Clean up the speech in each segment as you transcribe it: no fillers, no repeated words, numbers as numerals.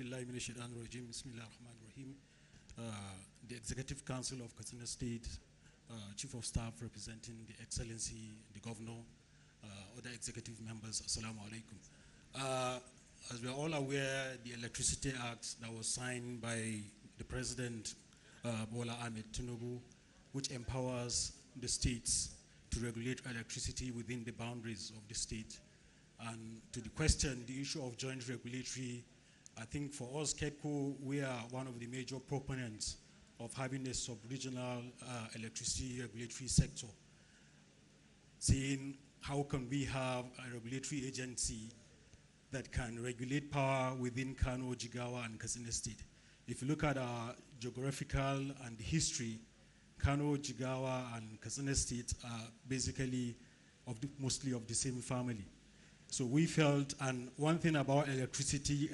billahi minash shaitanir rajim. Bismillahir rahmanir rahim. The Executive Council of Katsina State, Chief of Staff representing the Excellency, the Governor, other executive members, Assalamu alaikum. As we are all aware, the Electricity Act that was signed by the President, Bola Ahmed Tinubu, which empowers the states to regulate electricity within the boundaries of the state. And to the question, the issue of joint regulatory, I think for us, KEDCO, we are one of the major proponents of having a sub-regional electricity regulatory sector. Seeing how can we have a regulatory agency that can regulate power within Kano, Jigawa, and Katsina State. If you look at our geographical and history, Kano, Jigawa, and Katsina State are basically mostly of the same family. So we felt, and one thing about electricity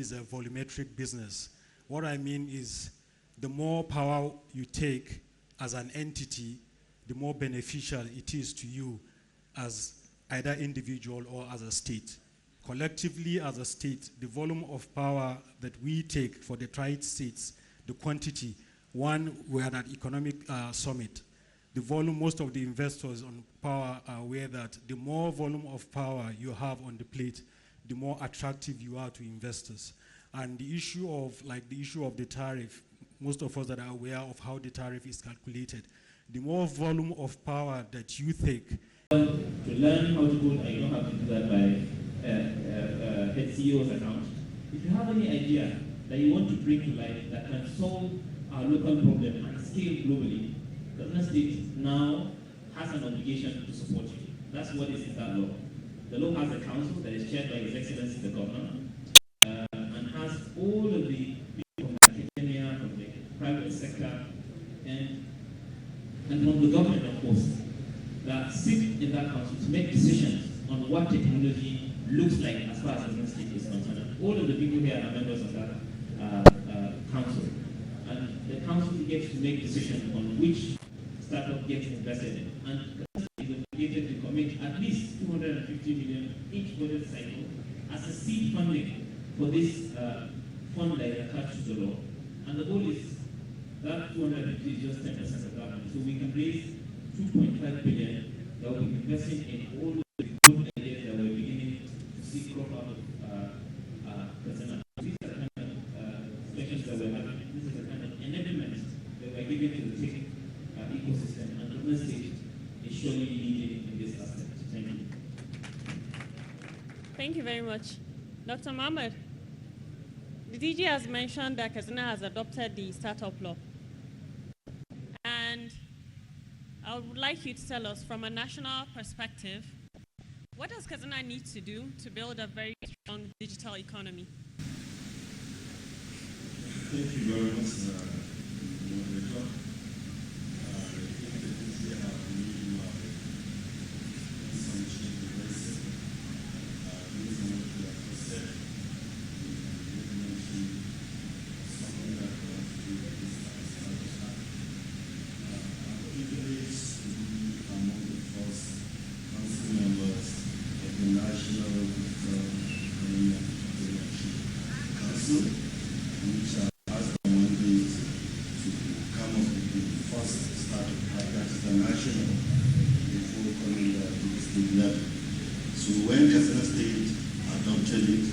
is a volumetric business. What I mean is the more power you take as an entity, the more beneficial it is to you as either individual or as a state. Collectively as a state, the volume of power that we take for the tri-states, the quantity, one, we had an economic summit. The volume, most of the investors on power are aware that the more volume of power you have on the plate, the more attractive you are to investors. And the issue of, the tariff, most of us that are aware of how the tariff is calculated, the more volume of power that you take. To learn how to code, I don't have to do that by HCO's account. If you have any idea that you want to bring to life that can solve our local problem and scale globally, Katsina State now has an obligation to support you. That's what is in that law. The law has a council that is chaired by His Excellency the Governor and has all of the people from academia, from the private sector, and from the government, of course, that sit in that council to make decisions on what technology looks like as far as Katsina State is concerned. All of the people here are members of that council. And the council gets to make decisions on which startup gets invested in. And is obligated to commit at least 250 million each budget cycle as a seed funding for this fund that is attached to the law. And the goal is that 250 is just 10% of that money. So we can raise 2.5 billion that will be invested in all of the good ideas that we're beginning to see crop out of Katsina. These are the kind of sessions that we're having. This is the kind of enablement that we're giving to the tech ecosystem, and the state is surely leading in this aspect. Thank you. Thank you very much. Dr. Mohammed, the DG has mentioned that Katsina has adopted the startup law. And I would like you to tell us, from a national perspective, what does Katsina need to do to build a very strong digital economy? Thank you very much, moderator. So when Katsina State adopted it,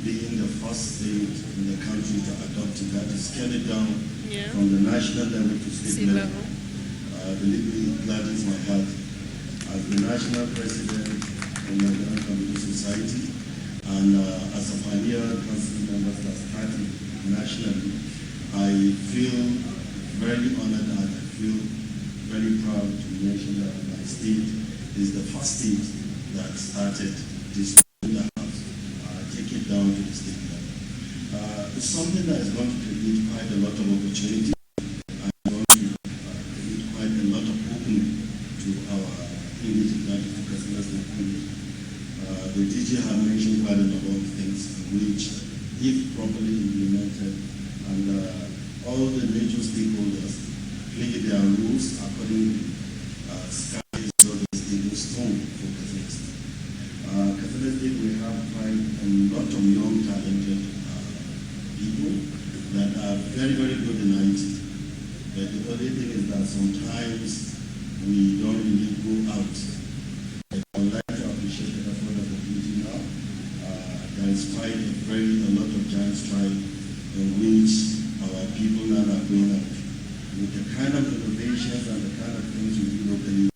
being the first state in the country to adopt it, that is scale it down from the national level to state level. Believe me, it gladdens my heart. As the national president of the Nigerian Computer Society and as a pioneer council member that started nationally, I feel very honored and I feel very proud to mention that my state is the first state that started this house, take it down to the state level. It's something that is going to create quite a lot of opportunity and going to create quite a lot of opening to our English language customers. The DG have mentioned quite a number of things which, if properly implemented, and all the major stakeholders play their rules according to sky is always stable stone for Katsina State. Katsina State, we have quite a lot of young talented very, very good in IT. But the only thing is that sometimes we don't really go out. I would like to appreciate the effort of the DG now. There is quite a lot of giant strike in which our people now are going out. With the kind of innovations and the kind of things we do locally,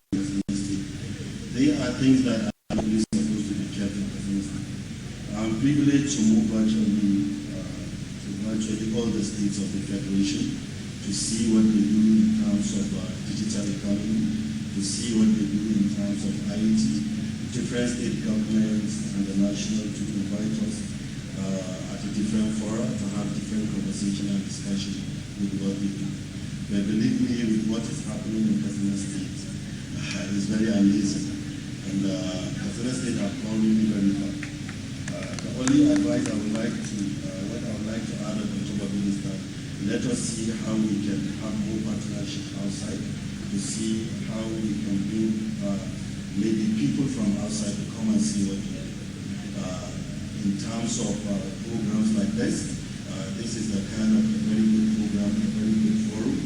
they are things that are really supposed to be kept in Katsina State. I'm privileged to move virtually all the states of the Federation to see what they do in terms of digital economy, to see what they do in terms of IT, different state governments and the national to invite us at a different fora to have different conversation and discussion with what they do. But believe me, with what is happening in Katsina State, it's very amazing. And Katsina State have gone really very far. The only advice I would like to, add on top of it is that let us see how we can have more partnership outside to see how we can bring maybe people from outside to come and see what we do. In terms of programs like this, this is the kind of a very good program, a very good forum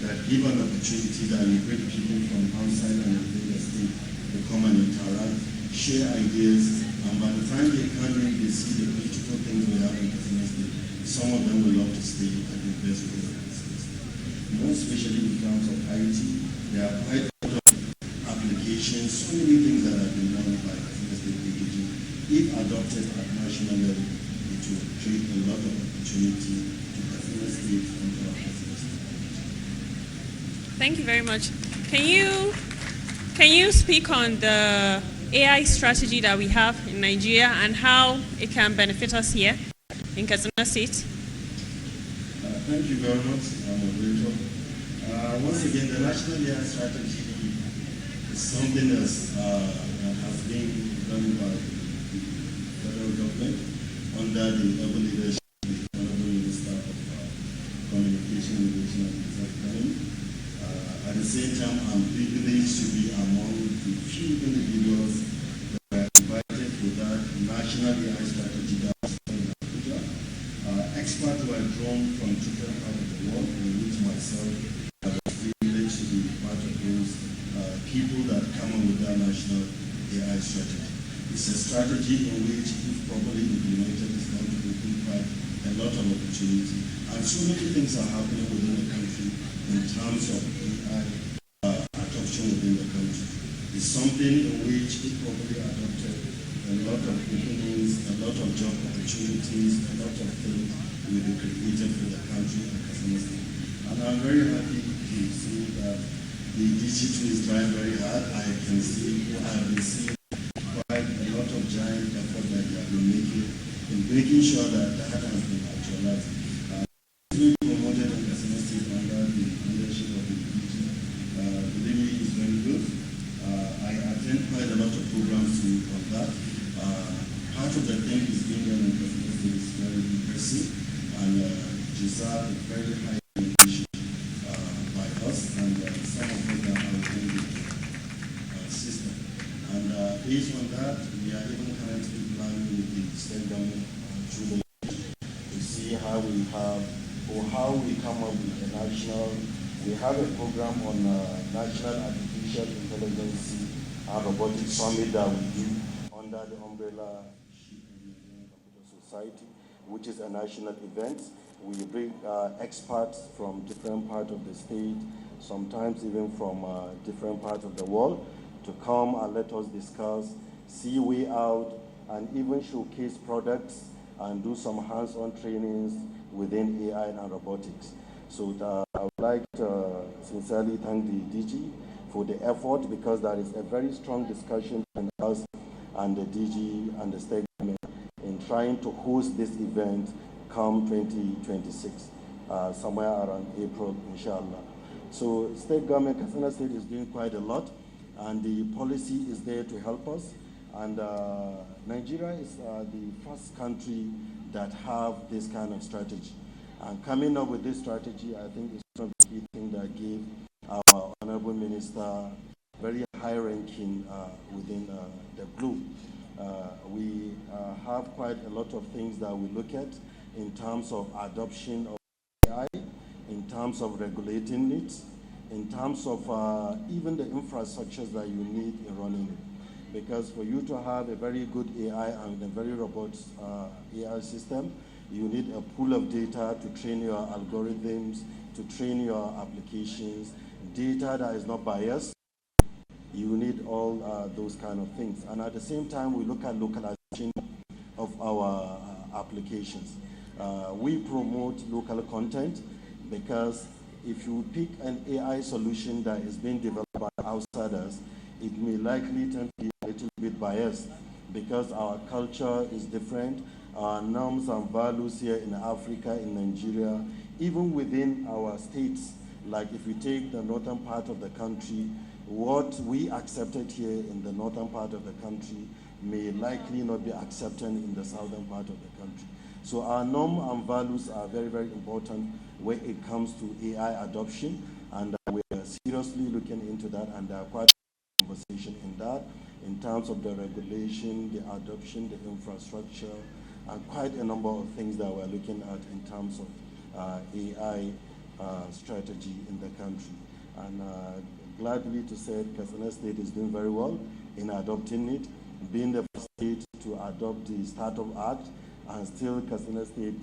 that give an opportunity that we bring people from outside and within the state to come and interact, share ideas, and by the time they come in, they see the beautiful things we have in Katsina State. Some of them will love to stay and invest in the state. More especially in terms of IT, there are quite a lot of applications, so many things that have been done by Katsina State packaging. If adopted at national level, it will create a lot of opportunity to Katsina State and to our Katsina State. Thank you very much. Can you speak on the AI strategy that we have in Nigeria and how it can benefit us here in Katsina State? Thank you very much, moderator. Once again, the national AI strategy is something that has been done by the federal government under the able leadership of the Honorable Minister of Communication, Innovation and Digital Economy. At the same time, I'm privileged to be among the few individuals that were invited to that national AI strategy that was done in Abuja. Experts were drawn from different parts of the world, in which myself I was privileged to be part of those people that come up with that national AI strategy. It's a strategy in which, if properly implemented, is going to provide a lot of opportunity. And so many things are happening within the country in terms of AI adoption within the country. It's something in which, if properly adopted, a lot of openings, a lot of job opportunities, a lot of things will be created for the country and Katsina State. And I'm very happy to see that the digital is trying very hard. I have been seeing quite a lot of giant effort that they have been making in making sure that that has been actualized. It's really promoted in Katsina State under the leadership of the DG. Believe me, it's very good. I attend quite a lot of programs on that. Part of the thing is being done in Katsina State is very impressive and deserve a very high evaluation by us and some of them that are within the system. And based on that, we are even currently planning with the state government to see how we have or how we come up with a national. We have a program on National Artificial Intelligence and Robotics Summit that we do under the umbrella Computer Society, which is a national event. We bring experts from different parts of the state, sometimes even from different parts of the world, to come and let us discuss, see way out, and even showcase products and do some hands-on trainings within AI and robotics. So I would like to sincerely thank the DG for the effort, because there is a very strong discussion between us and the DG and the state government in trying to host this event come 2026, somewhere around April, inshallah. So state government, Katsina State is doing quite a lot, and the policy is there to help us. And Nigeria is the first country that have this kind of strategy. And coming up with this strategy, I think is one of the key things that gave our Honorable Minister very high ranking within the group. We have quite a lot of things that we look at in terms of adoption of AI, in terms of regulating it, in terms of even the infrastructures that you need in running it. Because for you to have a very good AI and a very robust AI system, you need a pool of data to train your algorithms, to train your applications, data that is not biased. You need all those kind of things. And at the same time, we look at localization of our applications. We promote local content because if you pick an AI solution that is being developed by outsiders, it may likely tend to be a little bit biased because our culture is different, our norms and values here in Africa, in Nigeria, even within our states, like if we take the northern part of the country, what we accepted here in the northern part of the country may likely not be accepted in the southern part of the country. So our norm and values are very, very important when it comes to AI adoption, and we are seriously looking into that, and there are quite a conversation in that, in terms of the regulation, the adoption, the infrastructure, and quite a number of things that we're looking at in terms of AI strategy in the country. And gladly to say Katsina State is doing very well in adopting it, being the first state to adopt the Startup Act, and still Katsina State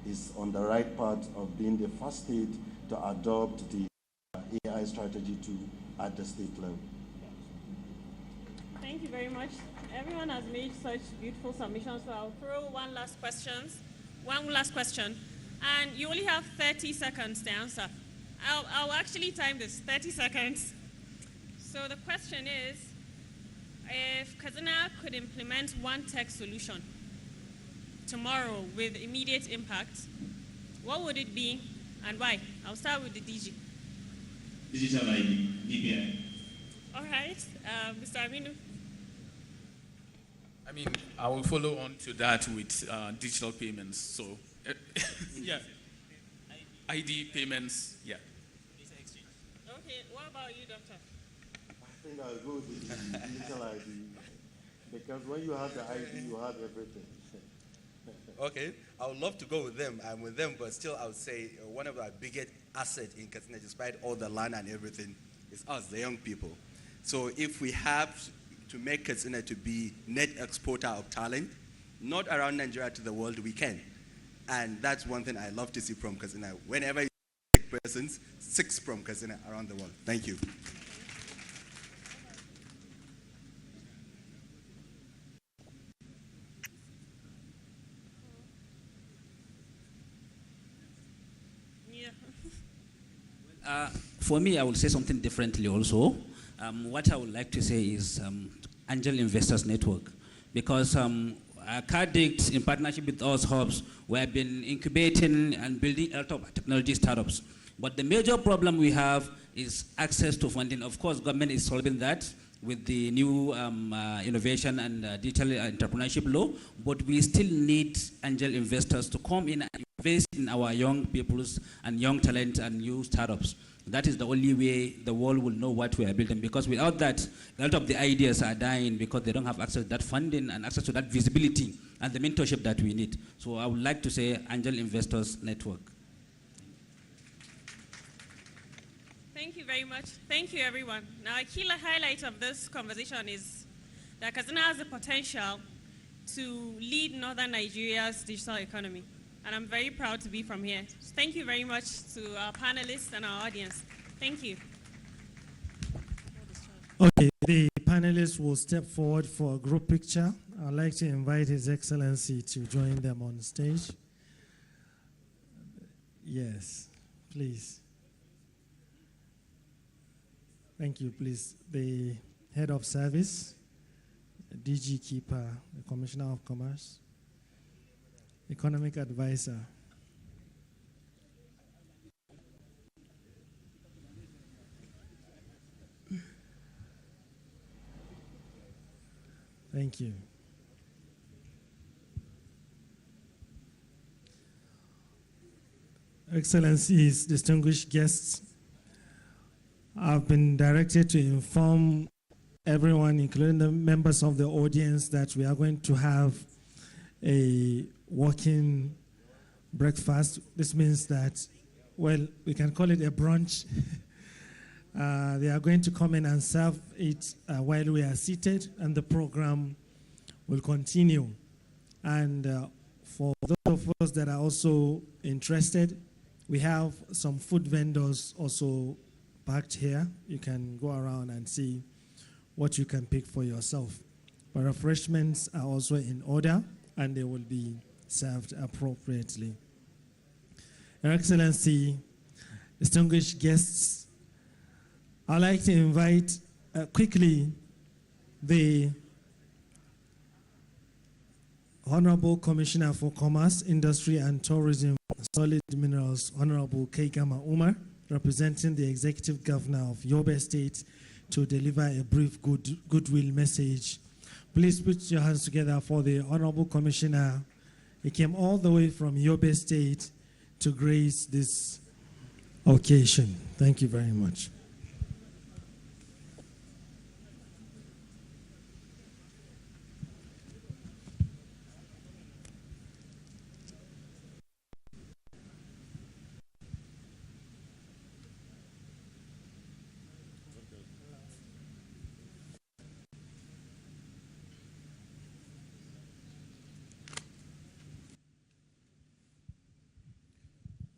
is on the right path of being the first state to adopt the AI strategy at the state level. Thank you very much. Everyone has made such beautiful submissions, so I'll throw one last question. And you only have 30 seconds to answer. I'll actually time this, 30 seconds. So the question is, if Katsina could implement one tech solution tomorrow with immediate impact, what would it be and why? I'll start with the DG. Digital ID, DPI. All right, Mr. Aminu. I mean, I will follow on to that with digital payments. So, yeah, ID payments, yeah. Okay, what about you, Doctor? I think I'll go with the digital ID, because when you have the ID, you have everything. Okay, I would love to go with them. I'm with them, but still I would say one of our biggest assets in Katsina, despite all the land and everything, is us, the young people. So if we have to make Katsina to be net exporter of talent, not around Nigeria to the world, we can. And that's one thing I love to see from Katsina. Whenever you take persons, 6 from Katsina around the world. Thank you. For me, I will say something differently also. What I would like to say is Angel Investors Network, because Cardict, in partnership with us hubs, we have been incubating and building a lot of technology startups. But the major problem we have is access to funding. Of course, government is solving that with the new innovation and digital entrepreneurship law, but we still need angel investors to come in and invest in our young peoples and young talent and new startups. That is the only way the world will know what we are building, because without that, a lot of the ideas are dying because they don't have access to that funding and access to that visibility and the mentorship that we need. So I would like to say Angel Investors Network. Thank you very much. Thank you, everyone. Now, a key highlight of this conversation is that Katsina has the potential to lead Northern Nigeria's digital economy. And I'm very proud to be from here. Thank you very much to our panelists and our audience. Thank you. Okay, the panelists will step forward for a group picture. I'd like to invite His Excellency to join them on stage. Yes, please. Thank you, please. The Head of Service, DG Keeper, the Commissioner of Commerce, Economic Advisor. Thank you. Excellencies, distinguished guests, I've been directed to inform everyone, including the members of the audience, that we are going to have a working breakfast. This means that, well, we can call it a brunch. They are going to come in and serve it while we are seated, and the program will continue. And for those of us that are also interested, we have some food vendors also packed here. You can go around and see what you can pick for yourself. But refreshments are also in order, and they will be served appropriately. Your Excellency, distinguished guests, I'd like to invite quickly the Honorable Commissioner for Commerce, Industry and Tourism, Solid Minerals, Honorable Keigama Umar, representing the Executive Governor of Yobe State, to deliver a brief goodwill message. Please put your hands together for the Honorable Commissioner. He came all the way from Yobe State to grace this occasion. Thank you very much.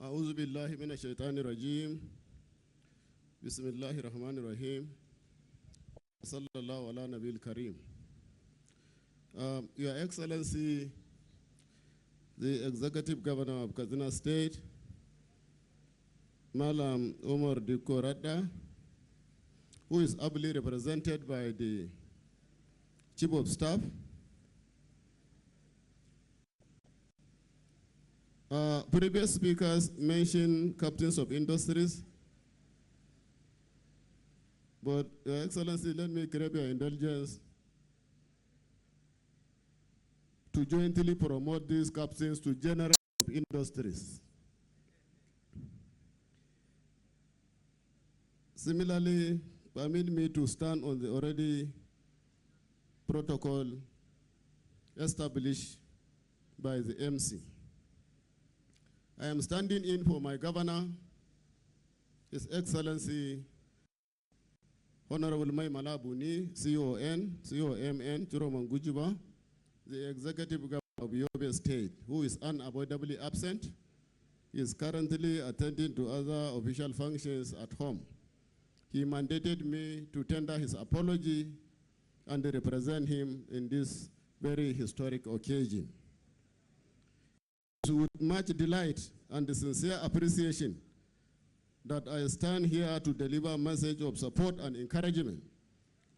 أعوذ بالله من الشيطان الرجيم بسم الله الرحمن الرحيم صلى الله على نبي الكريم. Your Excellency, the Executive Governor of Katsina State, Malam Omar Diko Radda, who is ably represented by the Chief of Staff, previous speakers mentioned captains of industries, but Your Excellency, let me grab your indulgence to jointly promote these captains to general of industries. Similarly, permit me to stand on the already protocol established by the MC. I am standing in for my governor, His Excellency Honorable Mai Malabuni, CON, COMN, Chiroman Gujiba, the Executive Governor of Yobe State, who is unavoidably absent. He is currently attending to other official functions at home. He mandated me to tender his apology and represent him in this very historic occasion. With much delight and sincere appreciation that I stand here to deliver a message of support and encouragement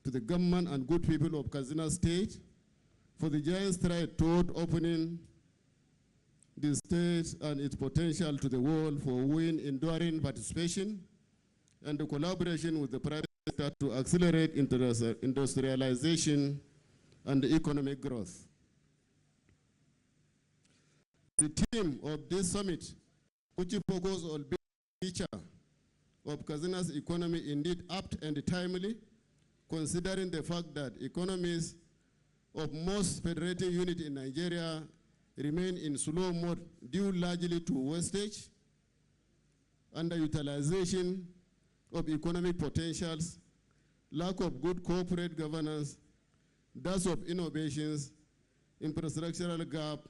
to the government and good people of Katsina State for the giant stride toward opening the state and its potential to the world for win enduring participation and the collaboration with the private sector to accelerate industrialization and economic growth. The theme of this summit, which focuses on the future of Katsina's economy, indeed apt and timely, considering the fact that economies of most federating units in Nigeria remain in slow mode due largely to wastage, underutilization of economic potentials, lack of good corporate governance, dearth of innovations, infrastructural gap,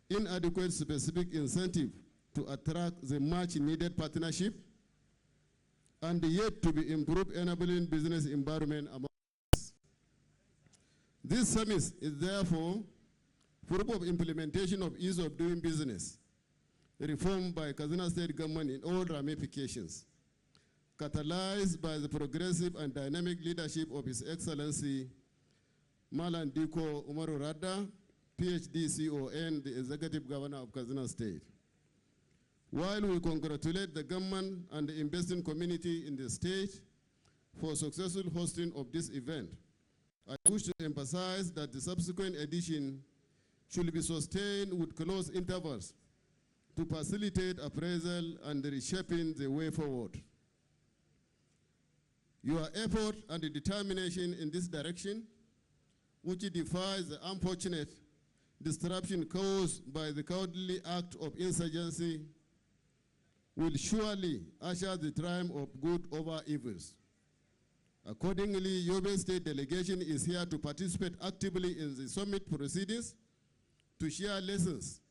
inadequate specific incentive to attract the much needed partnership, and yet to be improved enabling business environment among us. This summit is therefore proof of implementation of ease of doing business, reformed by Katsina State government in all ramifications, catalyzed by the progressive and dynamic leadership of His Excellency Malam Diko Umaru Radda, PhD CON, the Executive Governor of Katsina State. While we congratulate the government and the investing community in the state for successful hosting of this event, I wish to emphasize that the subsequent edition should be sustained with close intervals to facilitate appraisal and reshaping the way forward. Your effort and determination in this direction, which defies the unfortunate disruption caused by the cowardly act of insurgency will surely usher the triumph of good over evils. Accordingly, Yobe State delegation is here to participate actively in the summit proceedings, to share lessons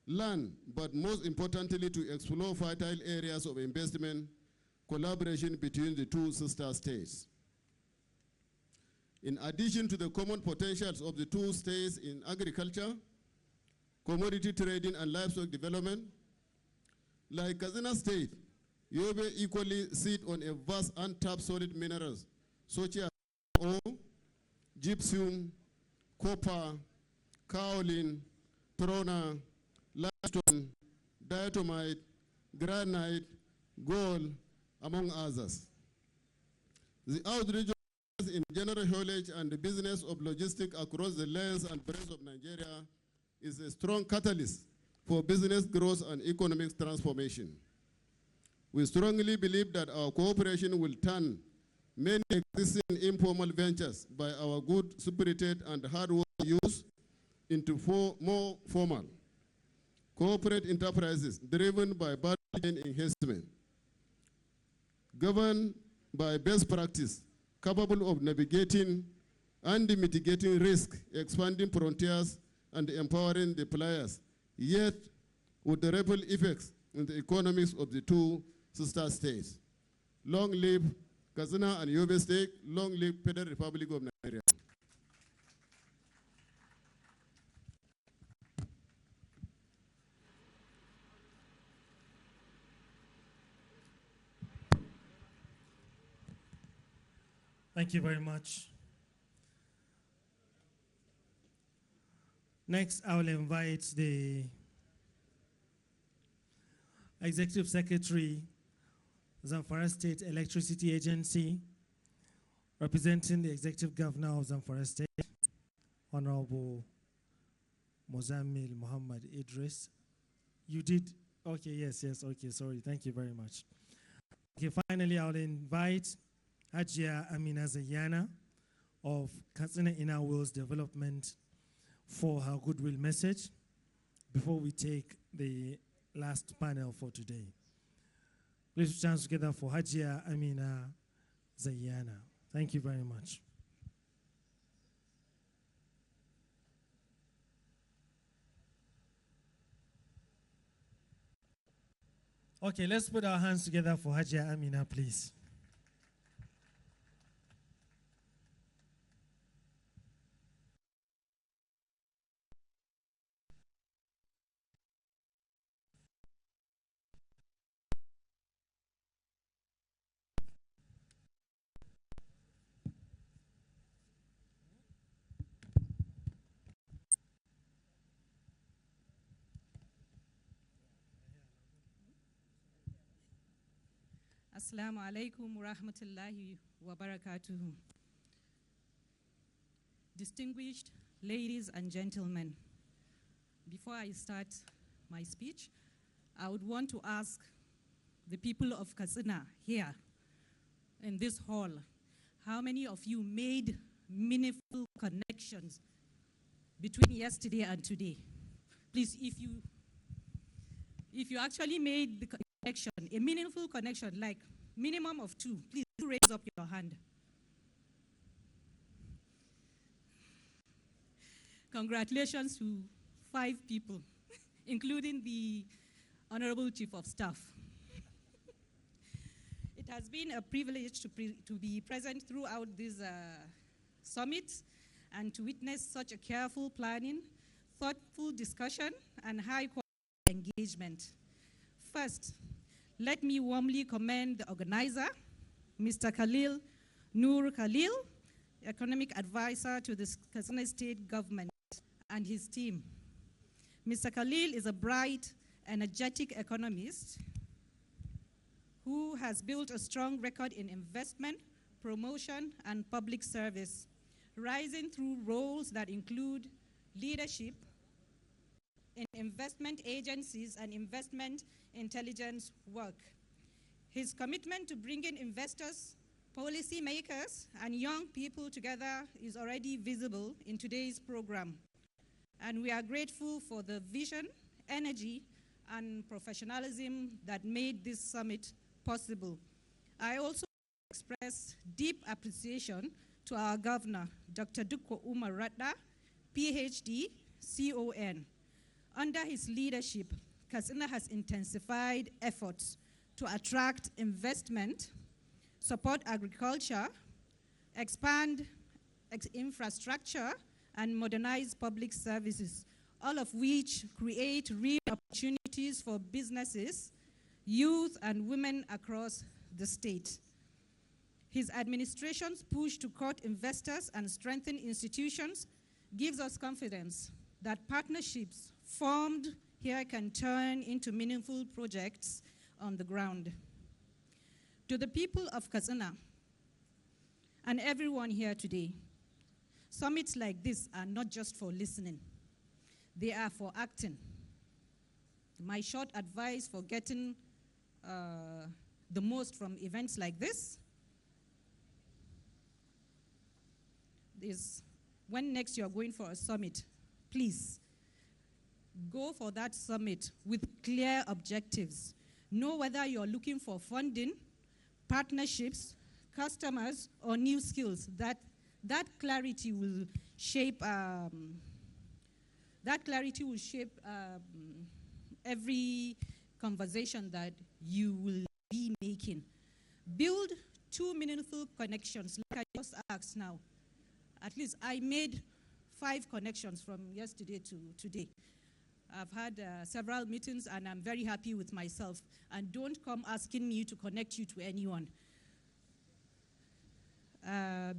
learned, but most importantly, to explore fertile areas of investment, collaboration between the two sister states. In addition to the common potentials of the two states in agriculture, commodity trading, and livestock development, like Katsina State, Yobe equally sit on a vast untapped solid minerals such as ore, gypsum, copper, kaolin, trona, limestone, diatomite, granite, gold, among others. The outreach in general haulage and the business of logistics across the length and breadth of Nigeria is a strong catalyst for business growth and economic transformation. We strongly believe that our cooperation will turn many existing informal ventures by our good-spirited and hard-working youth into more formal corporate enterprises driven by value chain enhancement, governed by best practice, capable of navigating and mitigating risk, expanding frontiers, and empowering the players, yet with the ripple effects in the economies of the two sister states. Long live Katsina and Yobe State, long live Federal Republic of Nigeria. Thank you very much. Next, I will invite the Executive Secretary, Zamfara State Electricity Agency, representing the Executive Governor of Zamfara State, Honorable Mozammil Muhammad Idris. You did? Okay, yes, okay, sorry, thank you very much. Okay, finally, I'll invite Hajia Amina Zayana of Katsina Inner Wheels Development for her goodwill message before we take the last panel for today. Please put your hands together for Hajia Amina Zayana. Thank you very much. Okay, let's put our hands together for Hajia Amina, please. Assalamu alaikum wa rahmatullahi wa barakatuhu. Distinguished ladies and gentlemen, before I start my speech, I would want to ask the people of Katsina here in this hall, how many of you made meaningful connections between yesterday and today? Please, if you actually made the connection, a meaningful connection, like minimum of 2, please do raise up your hand. Congratulations to 5 people, including the Honorable Chief of Staff. It has been a privilege to be present throughout this summit and to witness such a careful planning, thoughtful discussion, and high-quality engagement. First, let me warmly commend the organizer, Mr. Khalil Nur Khalil, economic advisor to the Katsina State government, and his team. Mr. Khalil is a bright, energetic economist who has built a strong record in investment, promotion, and public service, rising through roles that include leadership in investment agencies and investment intelligence work. His commitment to bringing investors, policymakers, and young people together is already visible in today's program. And we are grateful for the vision, energy, and professionalism that made this summit possible. I also express deep appreciation to our governor, Dr. Dukko Umar Radda, PhD, CON. Under his leadership, Katsina has intensified efforts to attract investment, support agriculture, expand infrastructure, and modernize public services, all of which create real opportunities for businesses, youth, and women across the state. His administration's push to court investors and strengthen institutions gives us confidence that partnerships formed here can turn into meaningful projects on the ground. To the people of Katsina and everyone here today, summits like this are not just for listening, they are for acting. My short advice for getting the most from events like this is when next you are going for a summit, please go for that summit with clear objectives. Know whether you're looking for funding, partnerships, customers, or new skills. That clarity will shape every conversation that you will be making. Build 2 meaningful connections, like I just asked now. At least I made 5 connections from yesterday to today. I've had several meetings and I'm very happy with myself. And don't come asking me to connect you to anyone.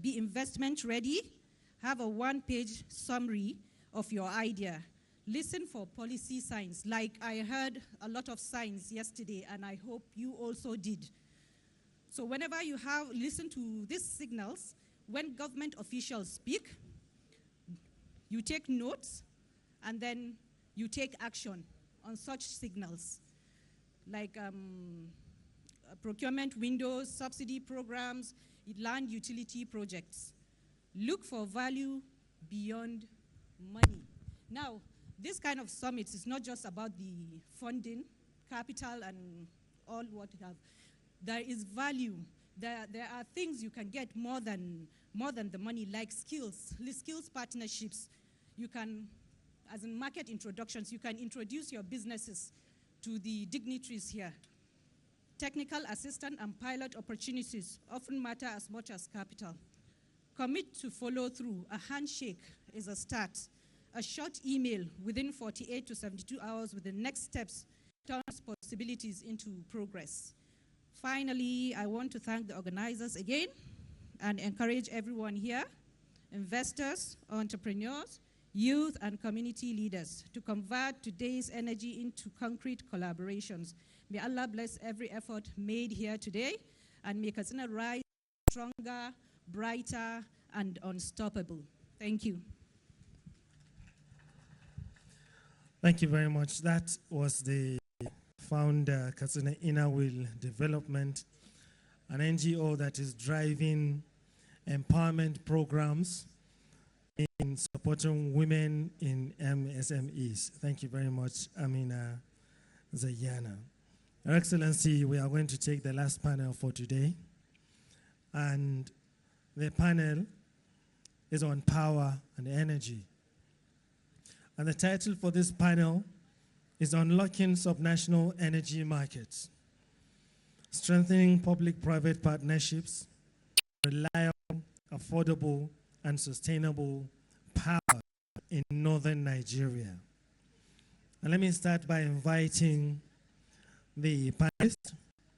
Be investment ready. Have a 1-page summary of your idea. Listen for policy signs, like I heard a lot of signs yesterday, and I hope you also did. So whenever you listen to these signals, when government officials speak, you take notes, and then you take action on such signals, like procurement windows, subsidy programs, land utility projects. Look for value beyond money. Now, this kind of summits is not just about the funding, capital, and all what you have. There is value. There are things you can get more than the money, like skills partnerships. You can, as in market introductions, you can introduce your businesses to the dignitaries here. Technical assistance and pilot opportunities often matter as much as capital. Commit to follow through. A handshake is a start. A short email within 48 to 72 hours with the next steps turns possibilities into progress. Finally, I want to thank the organizers again and encourage everyone here, investors, entrepreneurs, youth, and community leaders, to convert today's energy into concrete collaborations. May Allah bless every effort made here today, and may Katsina rise stronger, brighter, and unstoppable. Thank you. Thank you very much. That was the founder, Katsina Inner Wheel Development, an NGO that is driving empowerment programs in supporting women in MSMEs. Thank you very much, Amina Zayana. Your Excellency, we are going to take the last panel for today. And the panel is on power and energy. And the title for this panel is Unlocking Subnational Energy Markets, Strengthening Public-Private Partnerships, Reliable, Affordable, and Sustainable Power in Northern Nigeria. And let me start by inviting the panelists.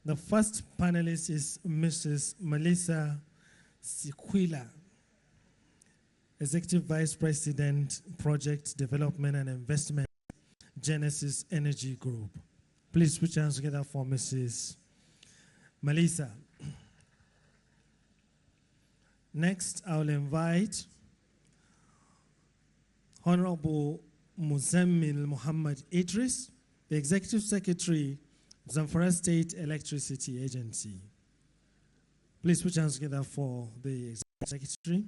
The first panelist is Mrs. Melissa Sikwila, Executive Vice President, Project Development and Investment, Genesis Energy Group. Please put your hands together for Mrs. Melissa. Next, I will invite Honorable Muzammil Muhammad Idris, the Executive Secretary, Zamfara State Electricity Agency. Please put your hands together for the Executive Secretary.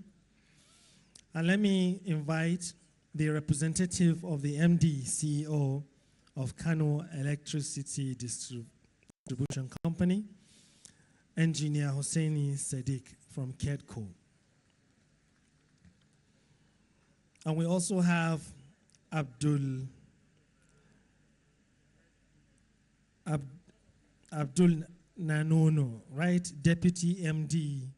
And let me invite the representative of the MD, CEO of Kano Electricity Distribution Company, Engineer Hosseini Sadiq from KEDCO. And we also have Abdul Nanono, right? Deputy MD,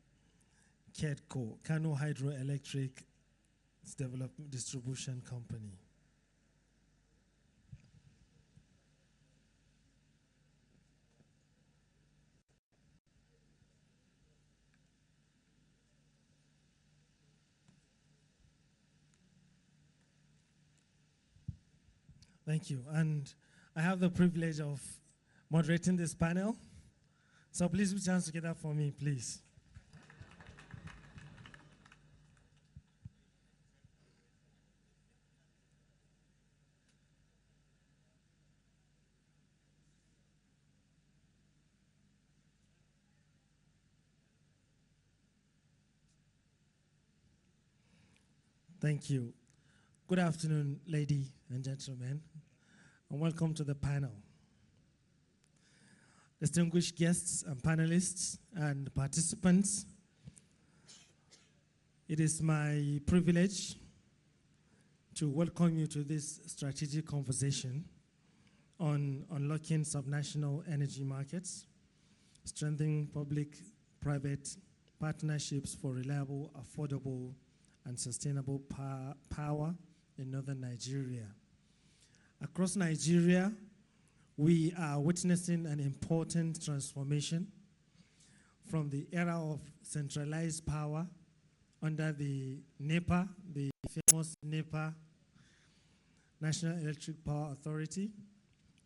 KEDCO, Kano Hydroelectric Development Distribution Company. Thank you. And I have the privilege of moderating this panel. So please put your hands together for me, please. Thank you. Good afternoon, ladies and gentlemen, and welcome to the panel. Distinguished guests and panelists and participants, it is my privilege to welcome you to this strategic conversation on unlocking subnational energy markets, strengthening public-private partnerships for reliable, affordable, and sustainable power in northern Nigeria. Across Nigeria, we are witnessing an important transformation from the era of centralized power under the NEPA, the famous NEPA, National Electric Power Authority,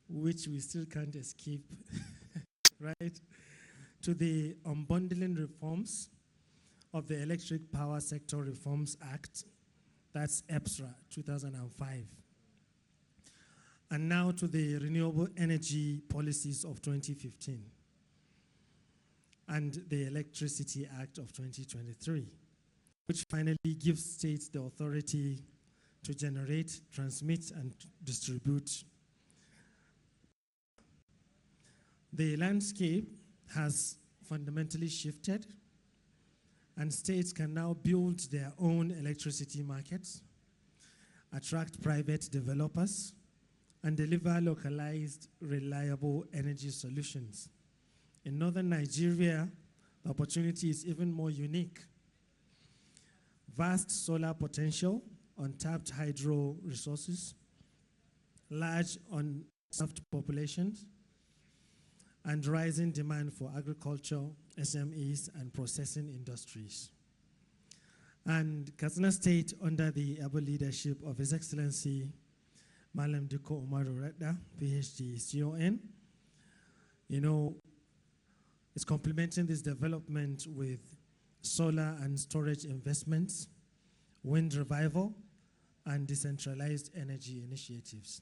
which we still can't escape, right, to the unbundling reforms of the Electric Power Sector Reforms Act, that's EPSRA 2005. And now to the Renewable Energy Policies of 2015 and the Electricity Act of 2023, which finally gives states the authority to generate, transmit, and distribute. The landscape has fundamentally shifted, and states can now build their own electricity markets, attract private developers, and deliver localized, reliable energy solutions. In northern Nigeria, the opportunity is even more unique. Vast solar potential, untapped hydro resources, large unserved populations, and rising demand for agriculture, SMEs, and processing industries. And Katsina State, under the able leadership of His Excellency Malam Diko Umaru Redda, PhD, CON, is complementing this development with solar and storage investments, wind revival, and decentralized energy initiatives.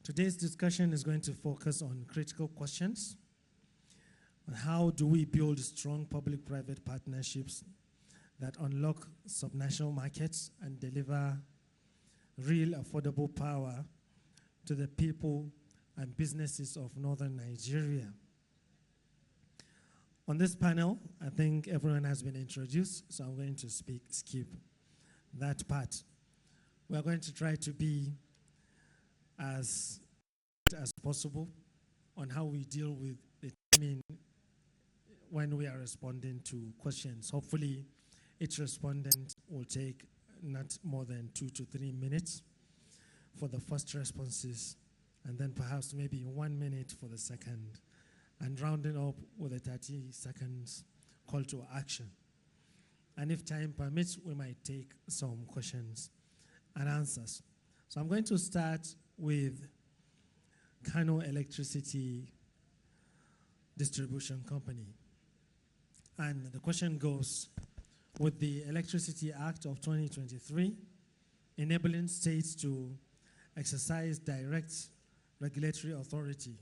Today's discussion is going to focus on critical questions on how do we build strong public-private partnerships that unlock subnational markets and deliver real affordable power to the people and businesses of northern Nigeria. On this panel, I think everyone has been introduced, so I'm going to skip that part. We're going to try to be as possible on how we deal with the timing when we are responding to questions. Hopefully, each respondent will take not more than 2 to 3 minutes for the first responses, and then perhaps maybe 1 minute for the second, and rounding up with a 30 seconds call to action. And if time permits, we might take some questions and answers. So I'm going to start with Kano Electricity Distribution Company. And the question goes, with the Electricity Act of 2023 enabling states to exercise direct regulatory authority,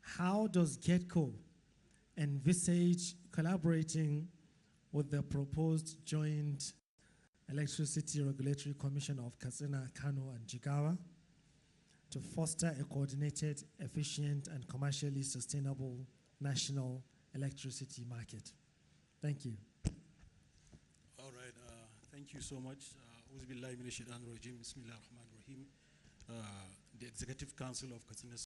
how does KEDCO envisage collaborating with the proposed joint Electricity Regulatory Commission of Katsina, Kano, and Jigawa to foster a coordinated, efficient, and commercially sustainable national electricity market. Thank you. All right, thank you so much. The Executive Council of Katsina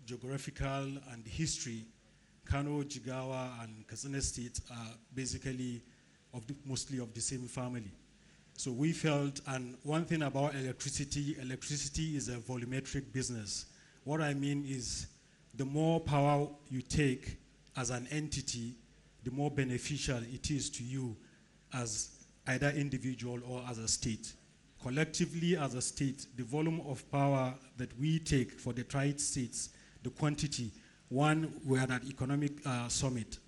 geographical and history, Kano, Jigawa, and Katsina State are basically mostly of the same family. So we felt, and one thing about electricity is a volumetric business. What I mean is the more power you take as an entity, the more beneficial it is to you as either individual or as a state. Collectively as a state, the volume of power that we take for the tri-states, the quantity, one, we had an economic summit.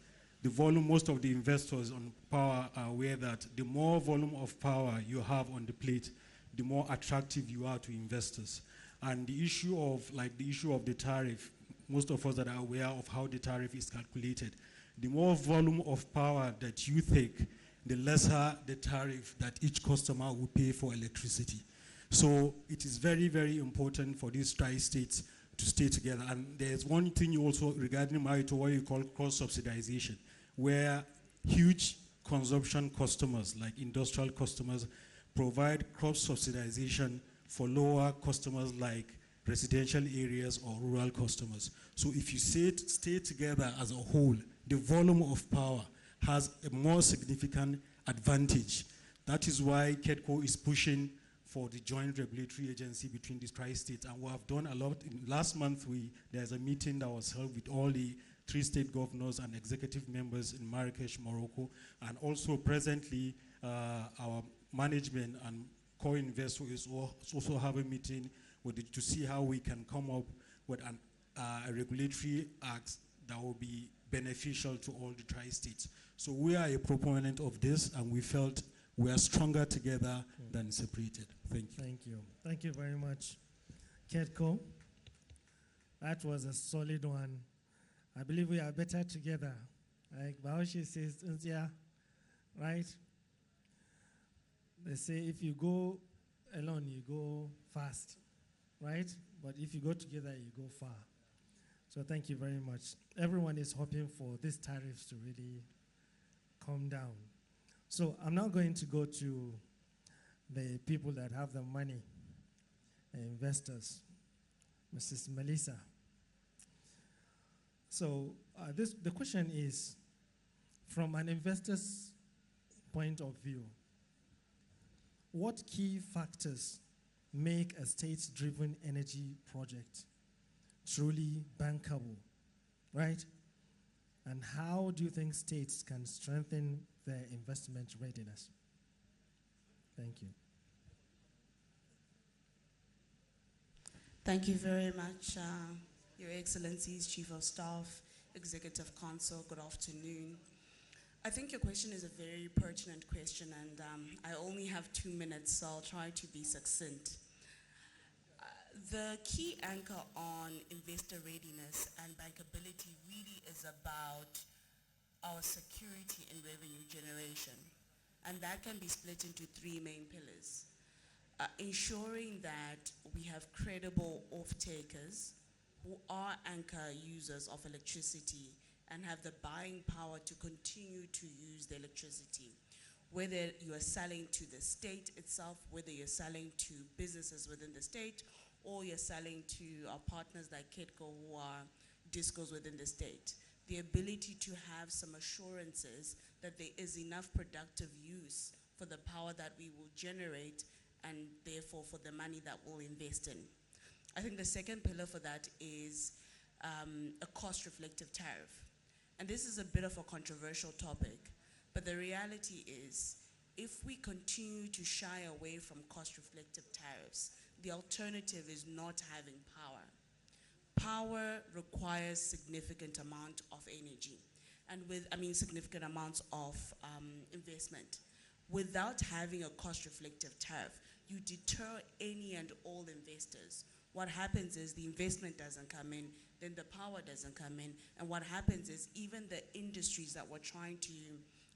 The volume, most of the investors on power are aware that the more volume of power you have on the plate, the more attractive you are to investors. And the issue of the tariff, most of us that are aware of how the tariff is calculated, the more volume of power that you take, the lesser the tariff that each customer will pay for electricity. So it is very, very important for these tri-states to stay together. And there's one thing also regarding what you call cross-subsidization, where huge consumption customers, like industrial customers, provide cross-subsidization for lower customers like residential areas or rural customers. So if you stay together as a whole, the volume of power has a more significant advantage. That is why KEDCO is pushing for the joint regulatory agency between these tri-states, and we have done a lot. Last month, there's a meeting that was held with all the 3 state governors and executive members in Marrakesh, Morocco, and also presently our management and co-investor is also have a meeting to see how we can come up with a regulatory act that will be beneficial to all the tri-states. So we are a proponent of this, and we felt we are stronger together than separated. Thank you. Thank you. Thank you very much, KEDCO. That was a solid one. I believe we are better together. Like Baoshi says, right? They say if you go alone, you go fast, right? But if you go together, you go far. So thank you very much. Everyone is hoping for these tariffs to really come down. So I'm now going to go to the people that have the money, investors, Mrs. Melissa. So the question is, from an investor's point of view, what key factors make a state-driven energy project truly bankable, right? And how do you think states can strengthen their investment readiness? Thank you. Thank you very much, Your Excellencies, Chief of Staff, Executive Council, good afternoon. I think your question is a very pertinent question, and I only have 2 minutes, so I'll try to be succinct. The key anchor on investor readiness and bankability really is about our security in revenue generation. And that can be split into 3 main pillars. Ensuring that we have credible off-takers who are anchor users of electricity and have the buying power to continue to use the electricity. Whether you are selling to the state itself, whether you're selling to businesses within the state, or you're selling to our partners like KEDCO who are discos within the state. The ability to have some assurances that there is enough productive use for the power that we will generate and therefore for the money that we'll invest in. I think the second pillar for that is a cost-reflective tariff. And this is a bit of a controversial topic, but the reality is, if we continue to shy away from cost-reflective tariffs, the alternative is not having power. Power requires significant amount of energy, and significant amounts of investment. Without having a cost-reflective tariff, you deter any and all investors. What happens is the investment doesn't come in, then the power doesn't come in, and what happens is even the industries that we're trying to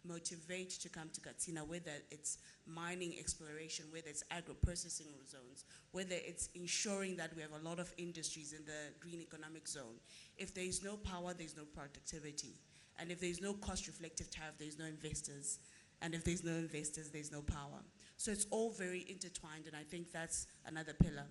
motivate to come to Katsina, whether it's mining exploration, whether it's agro-processing zones, whether it's ensuring that we have a lot of industries in the green economic zone. If there is no power, there's no productivity. And if there's no cost-reflective tariff, there's no investors. And if there's no investors, there's no power. So it's all very intertwined, and I think that's another pillar.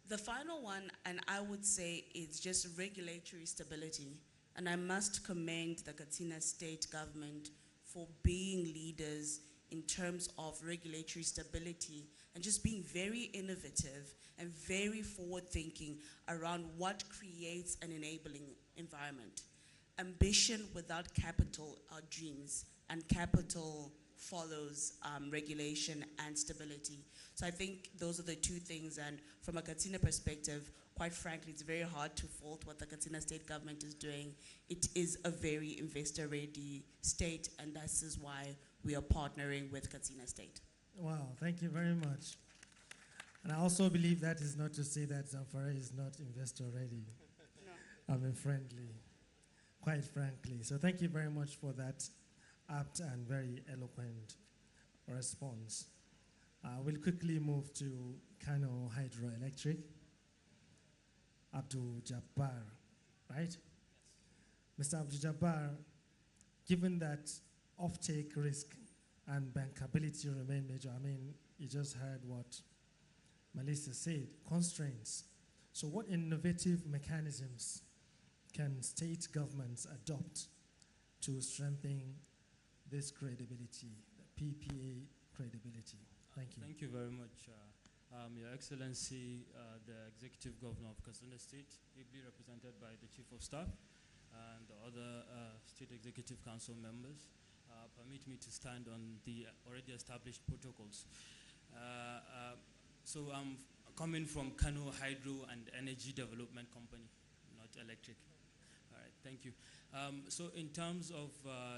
The final one, and I would say, is just regulatory stability. And I must commend the Katsina state government for being leaders in terms of regulatory stability and just being very innovative and very forward-thinking around what creates an enabling environment. Ambition without capital are dreams, and capital follows regulation and stability. So I think those are the two things, and from a Katsina perspective, quite frankly, it's very hard to fault what the Katsina state government is doing. It is a very investor-ready state, and this is why we are partnering with Katsina State. Wow, thank you very much. And I also believe that is not to say that Zamfara is not investor-ready. No. I mean, friendly, quite frankly. So thank you very much for that apt and very eloquent response. We'll quickly move to Kano Hydroelectric. Abdul Jabbar, right? Yes. Mr. Abdul Jabbar, given that offtake risk and bankability remain major, I mean, you just heard what Melissa said, constraints. So what innovative mechanisms can state governments adopt to strengthen this credibility, the PPA credibility? Thank you. Thank you very much. Your Excellency, the Executive Governor of Katsina State, ably represented by the Chief of Staff and the other State Executive Council members, permit me to stand on the already established protocols. So I'm coming from Kano Hydro and Energy Development Company, not electric. All right, thank you. So in terms of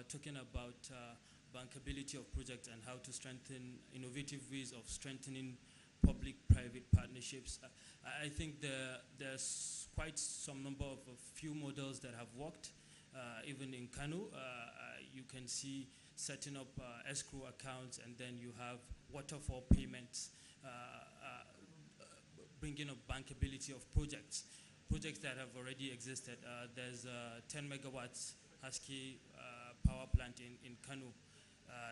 talking about bankability of projects and how to strengthen innovative ways of strengthening public-private partnerships, I think there's quite some number of a few models that have worked. Even in Kano, you can see setting up escrow accounts, and then you have waterfall payments, bringing up bankability of projects that have already existed. There's a 10 megawatts Husky power plant in Kano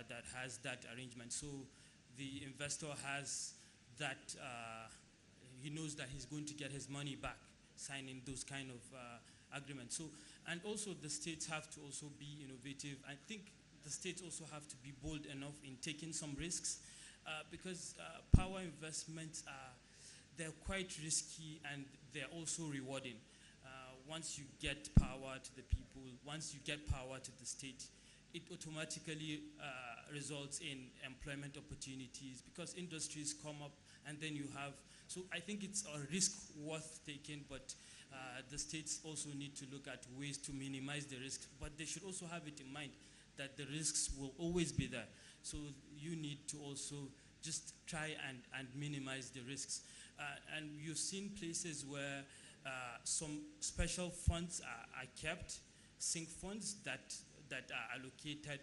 that has that arrangement. So the investor has that, he knows that he's going to get his money back signing those kind of agreements. So, and also the states have to also be innovative. I think the states also have to be bold enough in taking some risks because power investments they're quite risky and they're also rewarding. Once you get power to the people, once you get power to the state, it automatically results in employment opportunities because industries come up and then you have, so I think it's a risk worth taking, but the states also need to look at ways to minimize the risks, but they should also have it in mind that the risks will always be there. So you need to also just try and minimize the risks. And you've seen places where some special funds are kept, sync funds that are allocated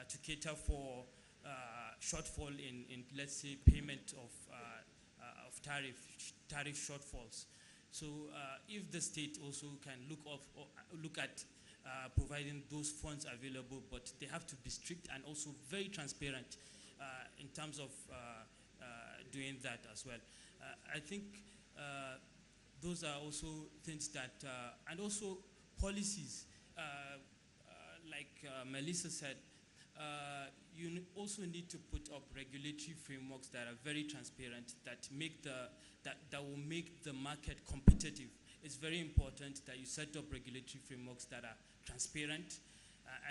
to cater for shortfall in let's say payment of tariff shortfalls. So if the state also can look at providing those funds available, but they have to be strict and also very transparent in terms of doing that as well. I think those are also things that, and also policies, like Melissa said, you also need to put up regulatory frameworks that are very transparent, that will make the market competitive. It's very important that you set up regulatory frameworks that are transparent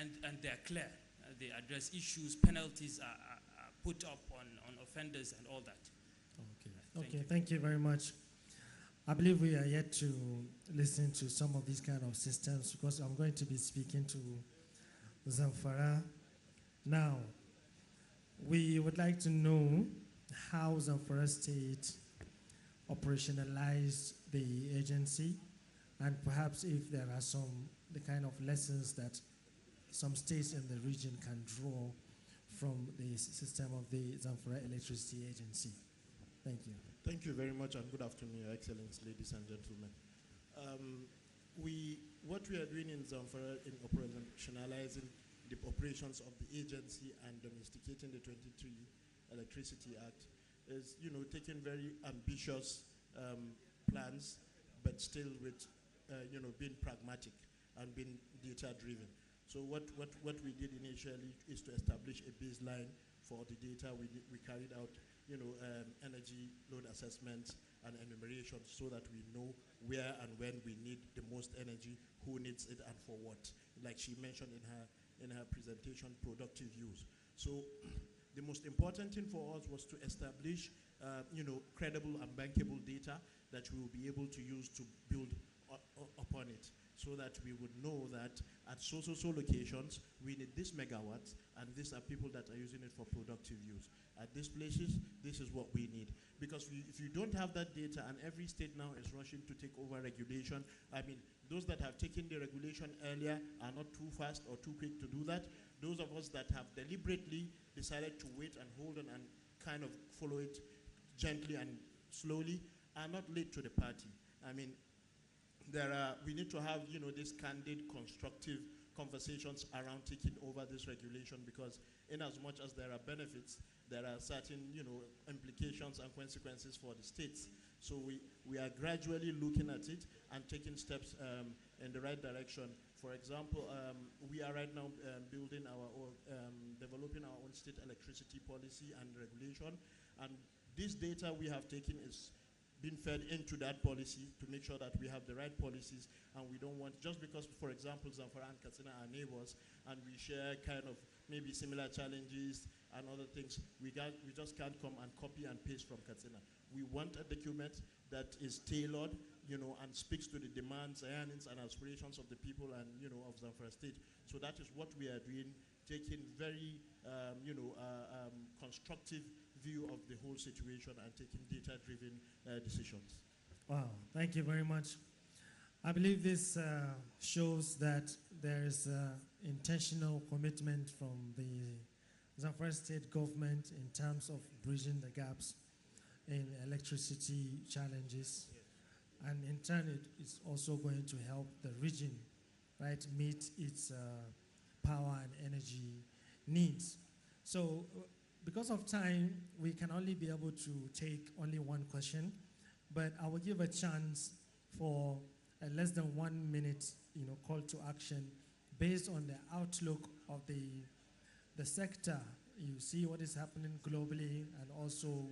and they are clear. They address issues, penalties are put up on offenders and all that. Okay, thank you very much. I believe we are yet to listen to some of these kind of systems because I'm going to be speaking to Zamfara. Now, we would like to know how Zamfara State operationalized the agency and perhaps if there are the kind of lessons that some states in the region can draw from the system of the Zamfara Electricity Agency. Thank you. Thank you very much and good afternoon, Your Excellency, ladies and gentlemen. What we are doing in Zamfara in operationalizing the operations of the agency and domesticating the 23 Electricity Act is, taking very ambitious plans, but still with, being pragmatic and being data-driven. So what we did initially is to establish a baseline for the data. We carried out, energy load assessments and enumerations so that we know where and when we need the most energy, who needs it, and for what. Like she mentioned in her presentation, productive use. So the most important thing for us was to establish, credible and bankable data that we will be able to use to build upon it, so that we would know that at so locations, we need this megawatts, and these are people that are using it for productive use. At these places, this is what we need. Because if you don't have that data, and every state now is rushing to take over regulation, I mean, those that have taken the regulation earlier are not too fast or too quick to do that. Those of us that have deliberately decided to wait and hold on and kind of follow it gently and slowly are not late to the party. I mean, we need to have, these candid, constructive conversations around taking over this regulation, because in as much as there are benefits, there are certain, implications and consequences for the states. So we are gradually looking at it and taking steps in the right direction. For example, we are right now developing our own state electricity policy and regulation, and this data we have taken is being fed into that policy to make sure that we have the right policies, and we don't want, just because, for example, Zamfara and Katsina are neighbors, and we share kind of maybe similar challenges and other things, we just can't come and copy and paste from Katsina. We want a document that is tailored, and speaks to the demands, earnings, and aspirations of the people and, of Zamfara State. So that is what we are doing, taking very, constructive view of the whole situation and taking data-driven decisions. Wow, thank you very much. I believe this shows that there is intentional commitment from the Zamfara State government in terms of bridging the gaps in electricity challenges. And in turn, it's also going to help the region, right, meet its power and energy needs. So because of time, we can only be able to take only one question, but I will give a chance for a less than 1 minute, call to action based on the outlook of the sector. You see what is happening globally and also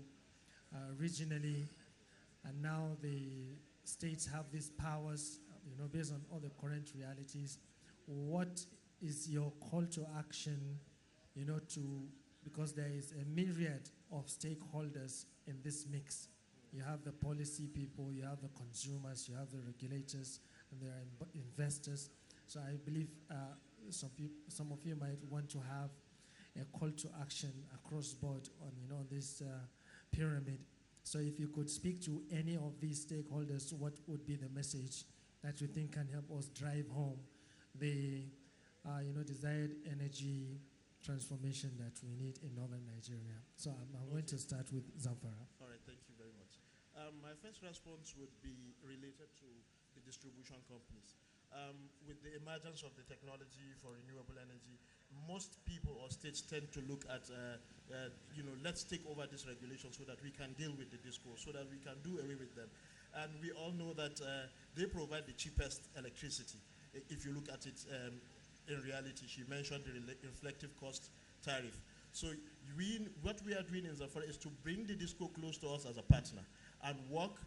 regionally, and now the states have these powers, based on all the current realities. What is your call to action, because there is a myriad of stakeholders in this mix. You have the policy people, you have the consumers, you have the regulators, and there are investors. So I believe some of you might want to have a call to action across board on this pyramid. So if you could speak to any of these stakeholders, what would be the message that you think can help us drive home the desired energy transformation that we need in northern Nigeria? So I'm going to start with Zamfara. All right, thank you very much. My first response would be related to the distribution companies. With the emergence of the technology for renewable energy, most people or states tend to look at, let's take over this regulation so that we can deal with the discourse, so that we can do away with them. And we all know that they provide the cheapest electricity. If you look at it in reality. She mentioned the reflective cost tariff. So what we are doing in Zamfara is to bring the DISCO close to us as a partner and work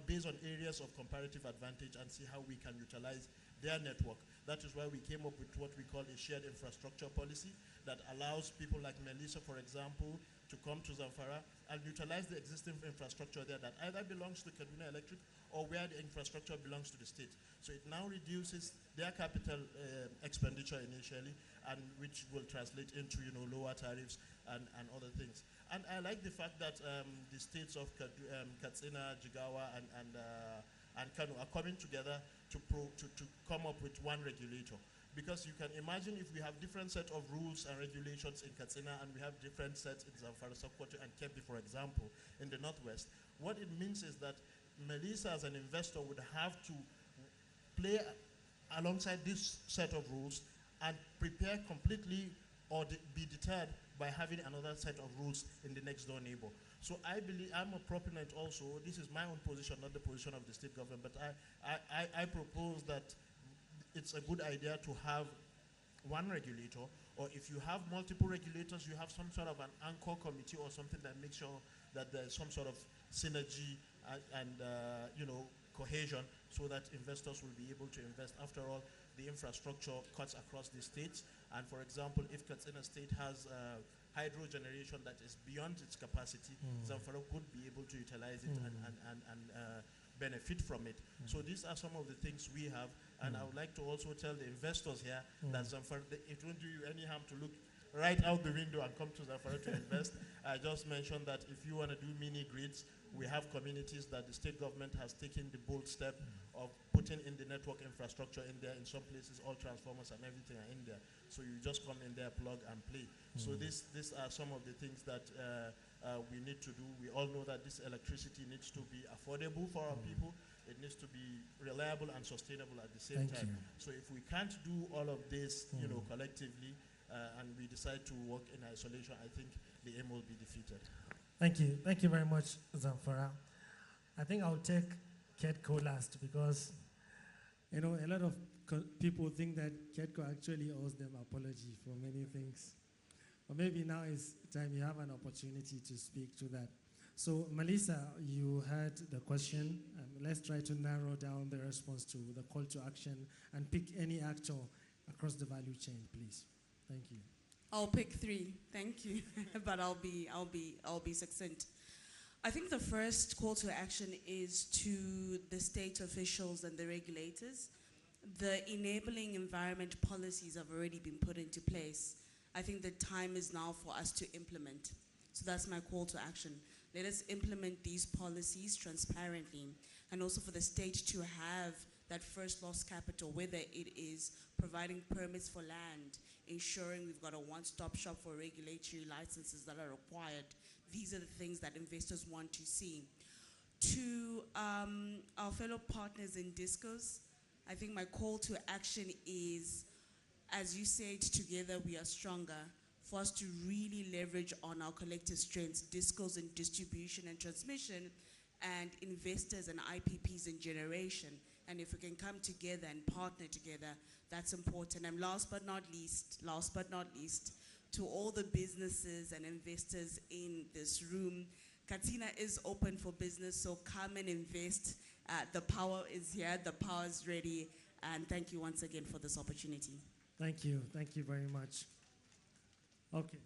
based on areas of comparative advantage and see how we can utilize their network. That is why we came up with what we call a shared infrastructure policy that allows people like Melissa, for example, to come to Zamfara and utilize the existing infrastructure there that either belongs to Kaduna Electric or where the infrastructure belongs to the state. So it now reduces their capital expenditure initially, and which will translate into lower tariffs and other things. And I like the fact that the states of Katsina, Jigawa, and Kano are coming together to come up with one regulator. Because you can imagine if we have different set of rules and regulations in Katsina and we have different sets in Zamfara, Sokoto, and Kebbi, for example, in the Northwest, what it means is that Melissa as an investor would have to play alongside this set of rules and prepare completely or be deterred by having another set of rules in the next door neighbor. So I believe, I'm a proponent also, this is my own position, not the position of the state government, but I propose that it's a good idea to have one regulator, or if you have multiple regulators, you have some sort of an anchor committee or something that makes sure that there's some sort of synergy and cohesion, so that investors will be able to invest. After all, the infrastructure cuts across the states, and for example, if Katsina State has hydro generation that is beyond its capacity, Zamfara could be able to utilize it and benefit from it. So these are some of the things we have, and I would like to also tell the investors here that Zamfara, it won't do you any harm to look right out the window and come to Zamfara to invest. I just mentioned that if you want to do mini grids, we have communities that the state government has taken the bold step of putting in the network infrastructure in there. In some places, all transformers and everything are in there. So you just come in there, plug and play. So these are some of the things that we need to do. We all know that this electricity needs to be affordable for our people. It needs to be reliable and sustainable at the same time. So if we can't do all of this, collectively, and we decide to work in isolation, I think the aim will be defeated. Thank you. Thank you very much, Zamfara. I think I'll take KEDCO last because, a lot of people think that KEDCO actually owes them apology for many things. But maybe now is time you have an opportunity to speak to that. So, Melissa, you heard the question. Let's try to narrow down the response to the call to action and pick any actor across the value chain, please. Thank you. I'll pick three. Thank you, but I'll be succinct. I think the first call to action is to the state officials and the regulators. The enabling environment policies have already been put into place. I think the time is now for us to implement. So that's my call to action. Let us implement these policies transparently, and also for the state to have that first loss capital, whether it is providing permits for land, ensuring we've got a one-stop shop for regulatory licenses that are required. These are the things that investors want to see. To our fellow partners in DISCOs, I think my call to action is, as you said, together we are stronger, for us to really leverage on our collective strengths, DISCOs in distribution and transmission, and investors and IPPs in generation. And if we can come together and partner together, that's important. And last but not least, to all the businesses and investors in this room, Katsina is open for business, so come and invest. The power is here, the power is ready, and thank you once again for this opportunity. Thank you very much. Okay.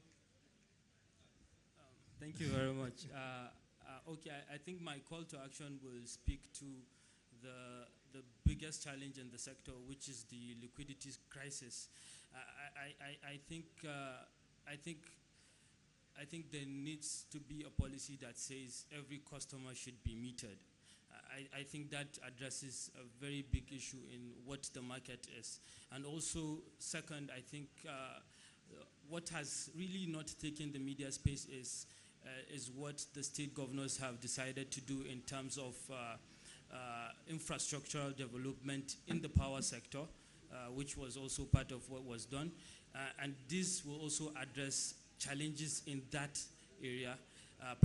Thank you very much. Okay, I think my call to action will speak to the biggest challenge in the sector, which is the liquidity crisis. I think there needs to be a policy that says every customer should be metered. I think that addresses a very big issue in what the market is. And also, second, I think what has really not taken the media space is what the state governors have decided to do in terms of infrastructural development in the power sector, which was also part of what was done. And this will also address challenges in that area.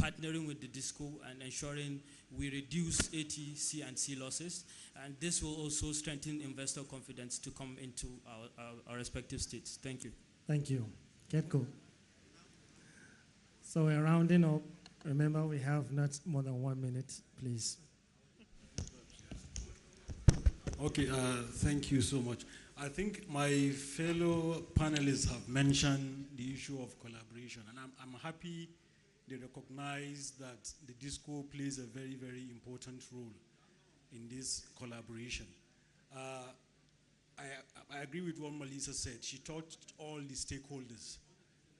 partnering with the DISCO and ensuring we reduce AT, C, and C losses. And this will also strengthen investor confidence to come into our respective states. Thank you. Thank you. Ketko. So we're rounding up. Remember, we have not more than 1 minute, please. Okay, thank you so much. I think my fellow panelists have mentioned the issue of collaboration, and I'm happy they recognize that the DISCO plays a very, very important role in this collaboration. I agree with what Melissa said. She touched all the stakeholders.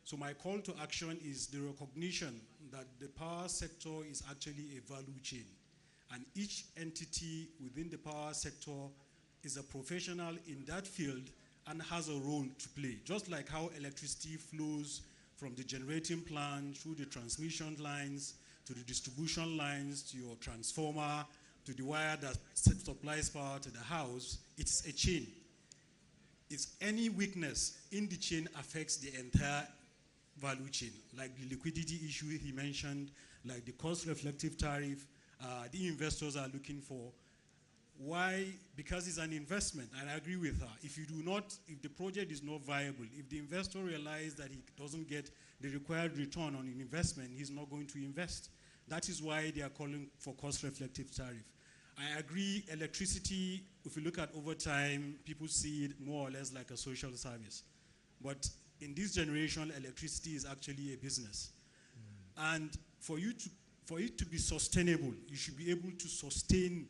So my call to action is the recognition that the power sector is actually a value chain, and each entity within the power sector is a professional in that field and has a role to play. Just like how electricity flows from the generating plant through the transmission lines to the distribution lines to your transformer to the wire that supplies power to the house, it's a chain. If any weakness in the chain affects the entire value chain, like the liquidity issue he mentioned, like the cost reflective tariff, the investors are looking for. Why? Because it's an investment, and I agree with her. If the project is not viable, if the investor realizes that he doesn't get the required return on an investment, he's not going to invest. That is why they are calling for cost reflective tariff. I agree, electricity, if you look at over time, people see it more or less like a social service. But in this generation, electricity is actually a business. And for it to be sustainable, you should be able to sustain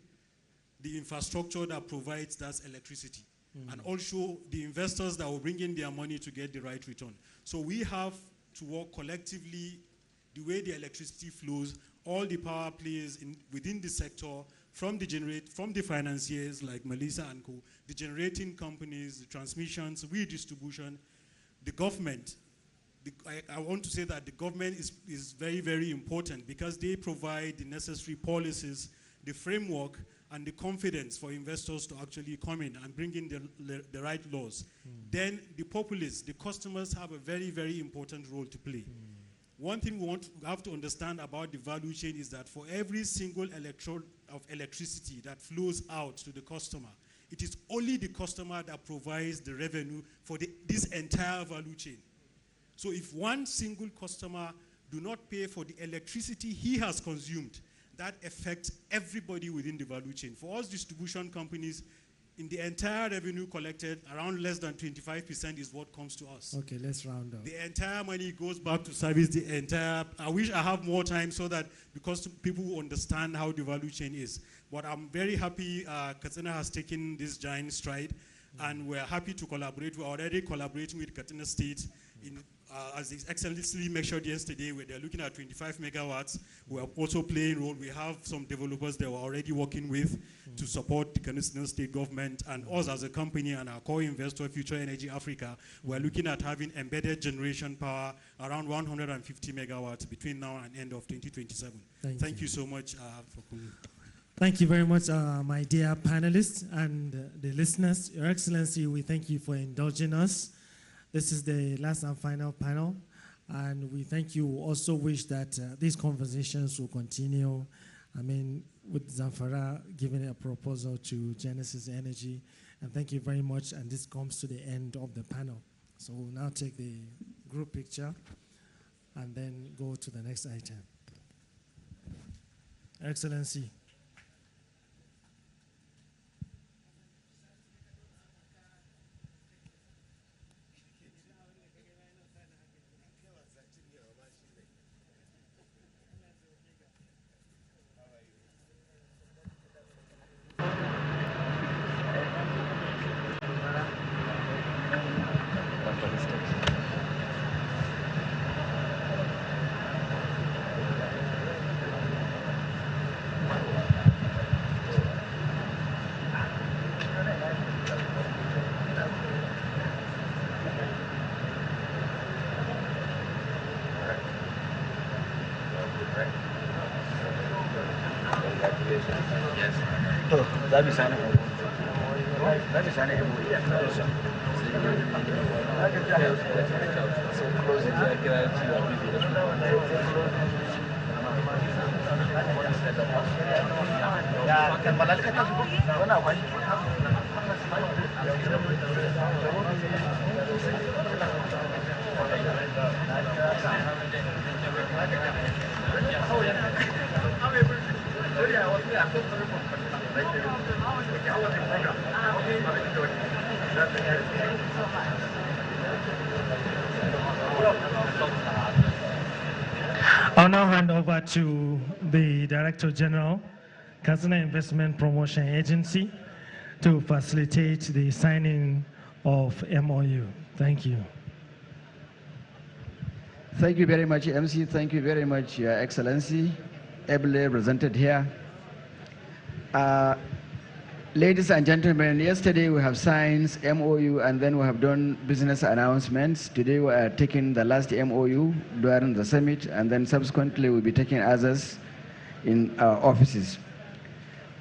the infrastructure that provides that electricity. And also the investors that will bring in their money to get the right return. So we have to work collectively the way the electricity flows, all the power players within the sector, from the financiers like Melissa and co, the generating companies, the transmissions, redistribution, the government. I want to say that the government is very, very important because they provide the necessary policies, the framework, and the confidence for investors to actually come in and bring in the right laws. Then the populace, the customers have a very, very important role to play. One thing we have to understand about the value chain is that for every single electron of electricity that flows out to the customer, it is only the customer that provides the revenue for this entire value chain. So if one single customer do not pay for the electricity he has consumed, that affects everybody within the value chain. For us distribution companies, in the entire revenue collected, around less than 25% is what comes to us. Okay, let's round up. The entire money goes back to service the entire. I wish I have more time so that because people will understand how the value chain is. But I'm very happy Katsina has taken this giant stride, and we're happy to collaborate. We're already collaborating with Katsina State in as His Excellency mentioned yesterday, where they're looking at 25 megawatts. We're also playing role. We have some developers that we're already working with to support the Katsina State government and us as a company and our core investor, Future Energy Africa. We're looking at having embedded generation power around 150 megawatts between now and end of 2027. Thank you so much for coming. Thank you very much, my dear panelists and the listeners. Your Excellency, we thank you for indulging us. This is the last and final panel, and we thank you. Also wish that these conversations will continue. I mean, with Zamfara giving a proposal to Genesis Energy, and thank you very much. And this comes to the end of the panel. So we'll now take the group picture and then go to the next item. Excellency. That is an close it. I'll now hand over to the Director General, Katsina Investment Promotion Agency, to facilitate the signing of MOU. Thank you. Thank you very much, MC. Thank you very much, Your Excellency, ably represented here. Ladies and gentlemen, yesterday we have signed MOU and then we have done business announcements. Today we are taking the last MOU during the summit, and then subsequently we'll be taking others in our offices.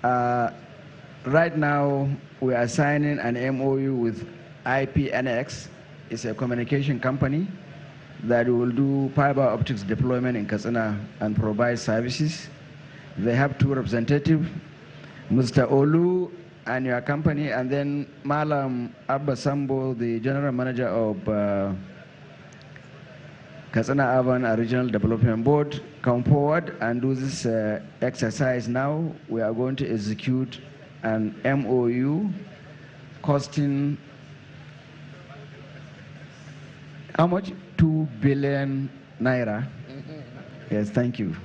Right now we are signing an MOU with IPNX. It's a communication company that will do fiber optics deployment in Katsina and provide services. They have two representatives, Mr. Olu and your company, and then Malam Abba Sambo, the General Manager of Katsina Urban Regional Development Board, come forward and do this exercise now. We are going to execute an MOU costing how much? 2 billion naira. Yes, thank you.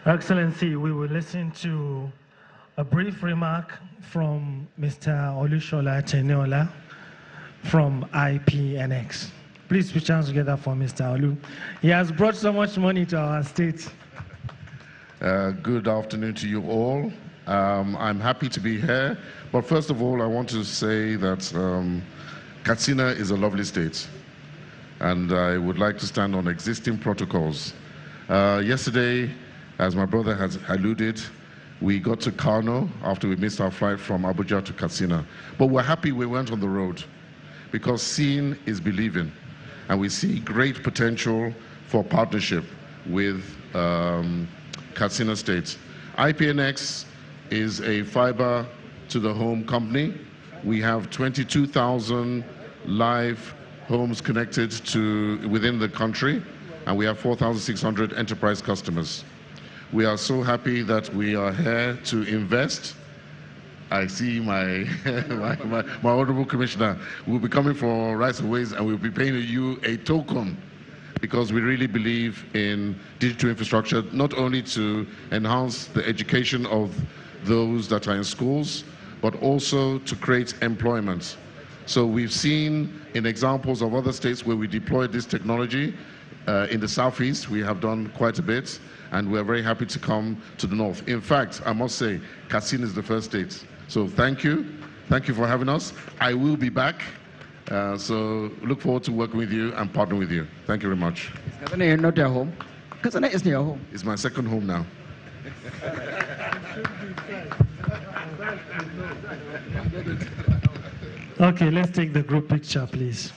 Excellency, we will listen to a brief remark from Mr. Olushola Teniola from IPNX. Please put your hands together for Mr. Olu. He has brought so much money to our state. Good afternoon to you all. I'm happy to be here. But first of all, I want to say that Katsina is a lovely state. And I would like to stand on existing protocols. Yesterday, as my brother has alluded, We got to Kano after we missed our flight from Abuja to Katsina. But we're happy we went on the road because seeing is believing. And we see great potential for partnership with Katsina State. IPNX is a fiber to the home company. We have 22,000 live homes connected to within the country, and we have 4,600 enterprise customers. We are so happy that we are here to invest. I see my honorable commissioner will be coming for rights of ways, and we'll be paying you a token because we really believe in digital infrastructure, not only to enhance the education of those that are in schools, but also to create employment. So we've seen in examples of other states where we deployed this technology. In the southeast, we have done quite a bit, and we're very happy to come to the north. In fact, I must say, Katsina is the first state. So thank you. Thank you for having us. I will be back. So look forward to working with you and partnering with you. Thank you very much. Katsina is not your home. Katsina is your home. It's my second home now. Okay, let's take the group picture, please.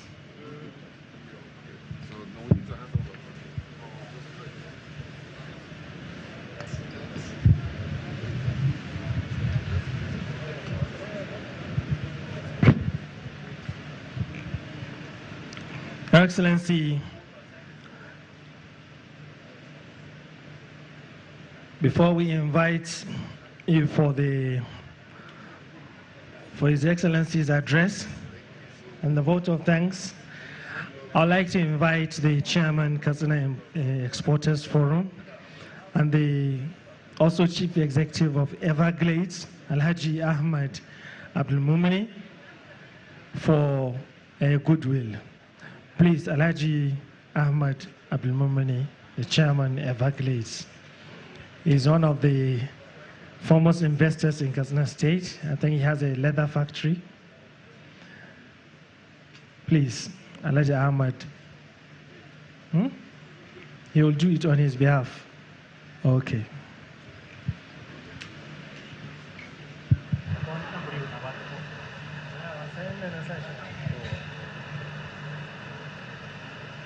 Your Excellency, before we invite you for His Excellency's address and the vote of thanks, I'd like to invite the Chairman, Katsina Exporters Forum, and the also Chief Executive of Everglades, Alhaji Ahmad Abdulmumini, for a goodwill. Please, Alhaji Ahmad Abdulmumini, the Chairman, Everglades, is one of the foremost investors in Katsina State. I think he has a leather factory. Please, Alhaji Ahmad. He will do it on his behalf. Okay.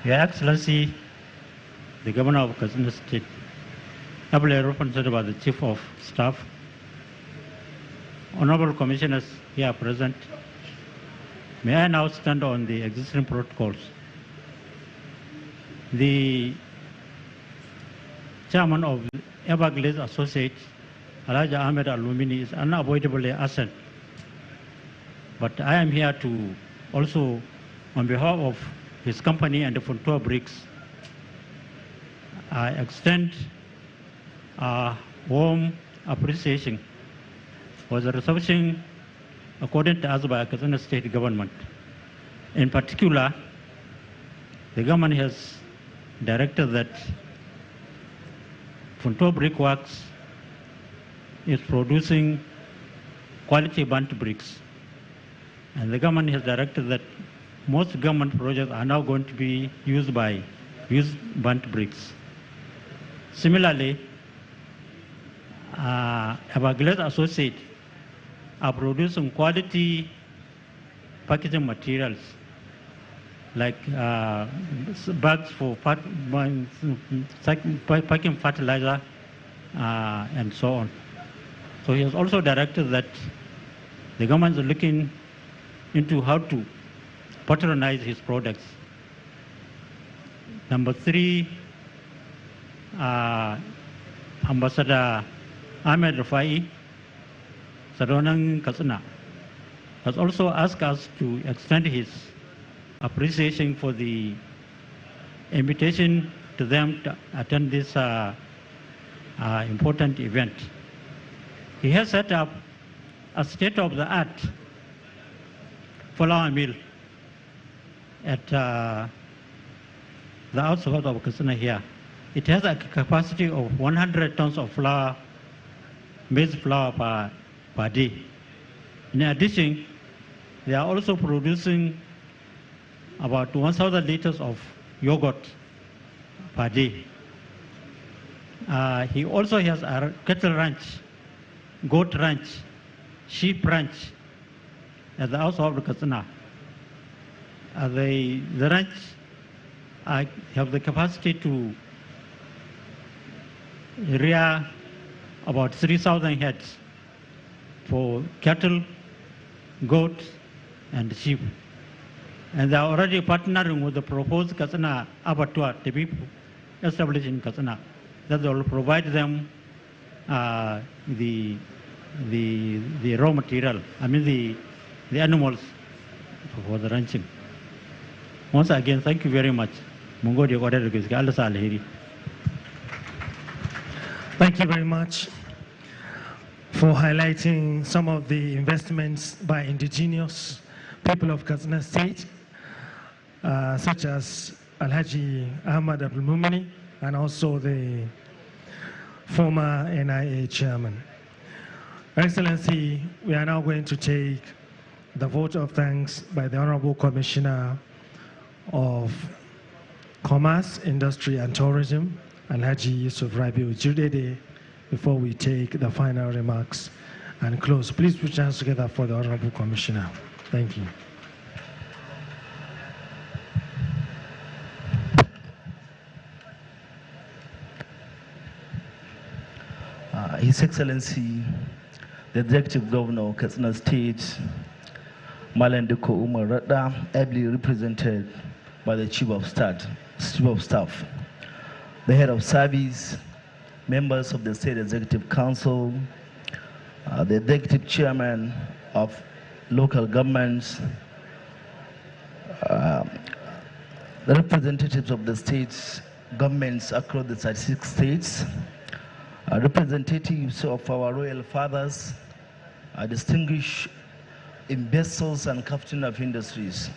Your Excellency, the Governor of Katsina State, ably represented by the Chief of Staff, Honorable Commissioners here present, may I now stand on the existing protocols. The Chairman of Everglades Associate, Alhaji Ahmed Al-Lumini, is unavoidably absent. But I am here to also, on behalf of his company and the Fontour Bricks, I extend a warm appreciation for the reception accorded to us by the Katsina State government. In particular, the government has directed that Fontour Brickworks is producing quality burnt bricks. And the government has directed that most government projects are now going to be used burnt bricks. Similarly, Everglades Associate are producing quality packaging materials like bags for packing fertilizer and so on. So he has also directed that the government is looking into how to patronize his products. Number 3, Ambassador Ahmed Rafai, Sadonan Katsina, has also asked us to extend his appreciation for the invitation to them to attend this important event. He has set up a state-of-the-art flour mill at the outskirts of Katsina here. It has a capacity of 100 tons of flour, maize flour per day. In addition, they are also producing about 1,000 liters of yogurt per day. He also has a cattle ranch goat ranch, sheep ranch at the house of Katsina. The ranch have the capacity to rear about 3,000 heads for cattle, goats, and sheep. And they are already partnering with the proposed Katsina abattoir to be established in Katsina, that will provide them the raw material, I mean the animals for the ranching. Once again, thank you very much. Thank you very much for highlighting some of the investments by indigenous people of Katsina State, such as Alhaji Ahmad Abdul Mumini and also the former NIA chairman. Excellency, we are now going to take the vote of thanks by the Honorable Commissioner of Commerce, Industry and Tourism, Alhaji Yusuf Rabiu Judede, before we take the final remarks and close. Please put your hands together for the Honorable Commissioner. Thank you. His Excellency, the Executive Governor of Katsina State, Malandiko Umar Radda, ably represented by the Chief of Staff, the Head of Service, members of the State Executive Council, the Executive Chairman of local governments, the representatives of the states, governments across the 36 states, representatives of our royal fathers, distinguished investors and captain of industries,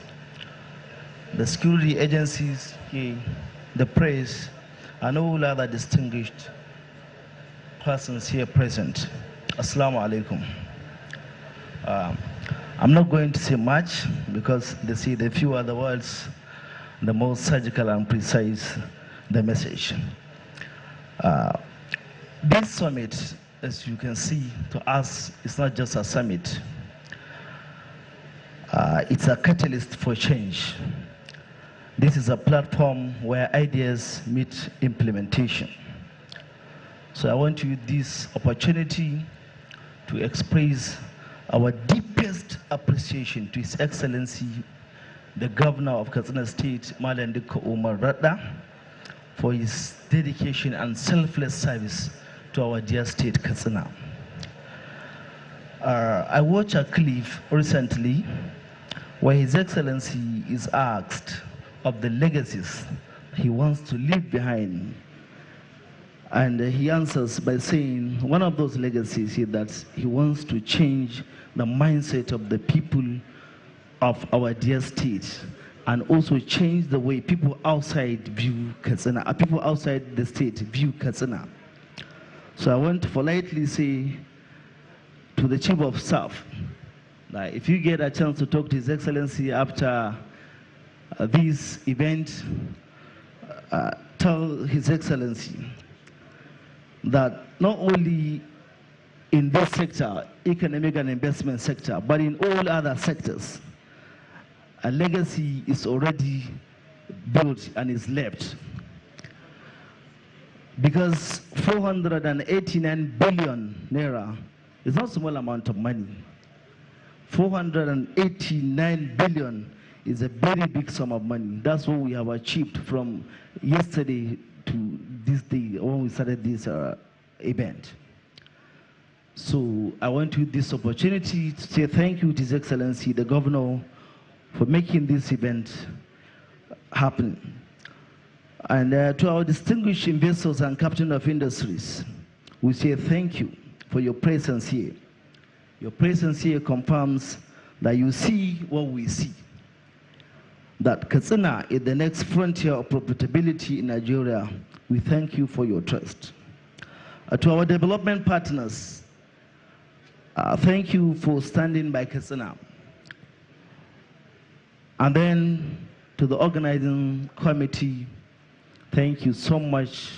the security agencies, the press, and all other distinguished persons here present. Assalamu alaikum. I'm not going to say much because they say the fewer the words, the more surgical and precise the message. This summit, as you can see, to us, it's not just a summit. It's a catalyst for change. This is a platform where ideas meet implementation. So I want to use this opportunity to express our deepest appreciation to His Excellency, the Governor of Katsina State, Malandiko Umar Radda, for his dedication and selfless service to our dear state, Katsina. I watched a clip recently where His Excellency is asked of the legacies he wants to leave behind. And he answers by saying one of those legacies is that he wants to change the mindset of the people of our dear state and also change the way people outside view Katsina, people outside the state view Katsina. So I want to politely say to the Chief of Staff, that if you get a chance to talk to His Excellency after this event, tell His Excellency that not only in this sector, economic and investment sector, but in all other sectors, a legacy is already built and is left. Because 489 billion naira is not a small amount of money. 489 billion is a very big sum of money. That's what we have achieved from yesterday to this day when we started this event. So I want to use this opportunity to say thank you to His Excellency, the Governor, for making this event happen. And to our distinguished investors and captain of industries, we say thank you for your presence here. Your presence here confirms that you see what we see. That Katsina is the next frontier of profitability in Nigeria. We thank you for your trust. To our development partners, thank you for standing by Katsina. And then to the organizing committee, thank you so much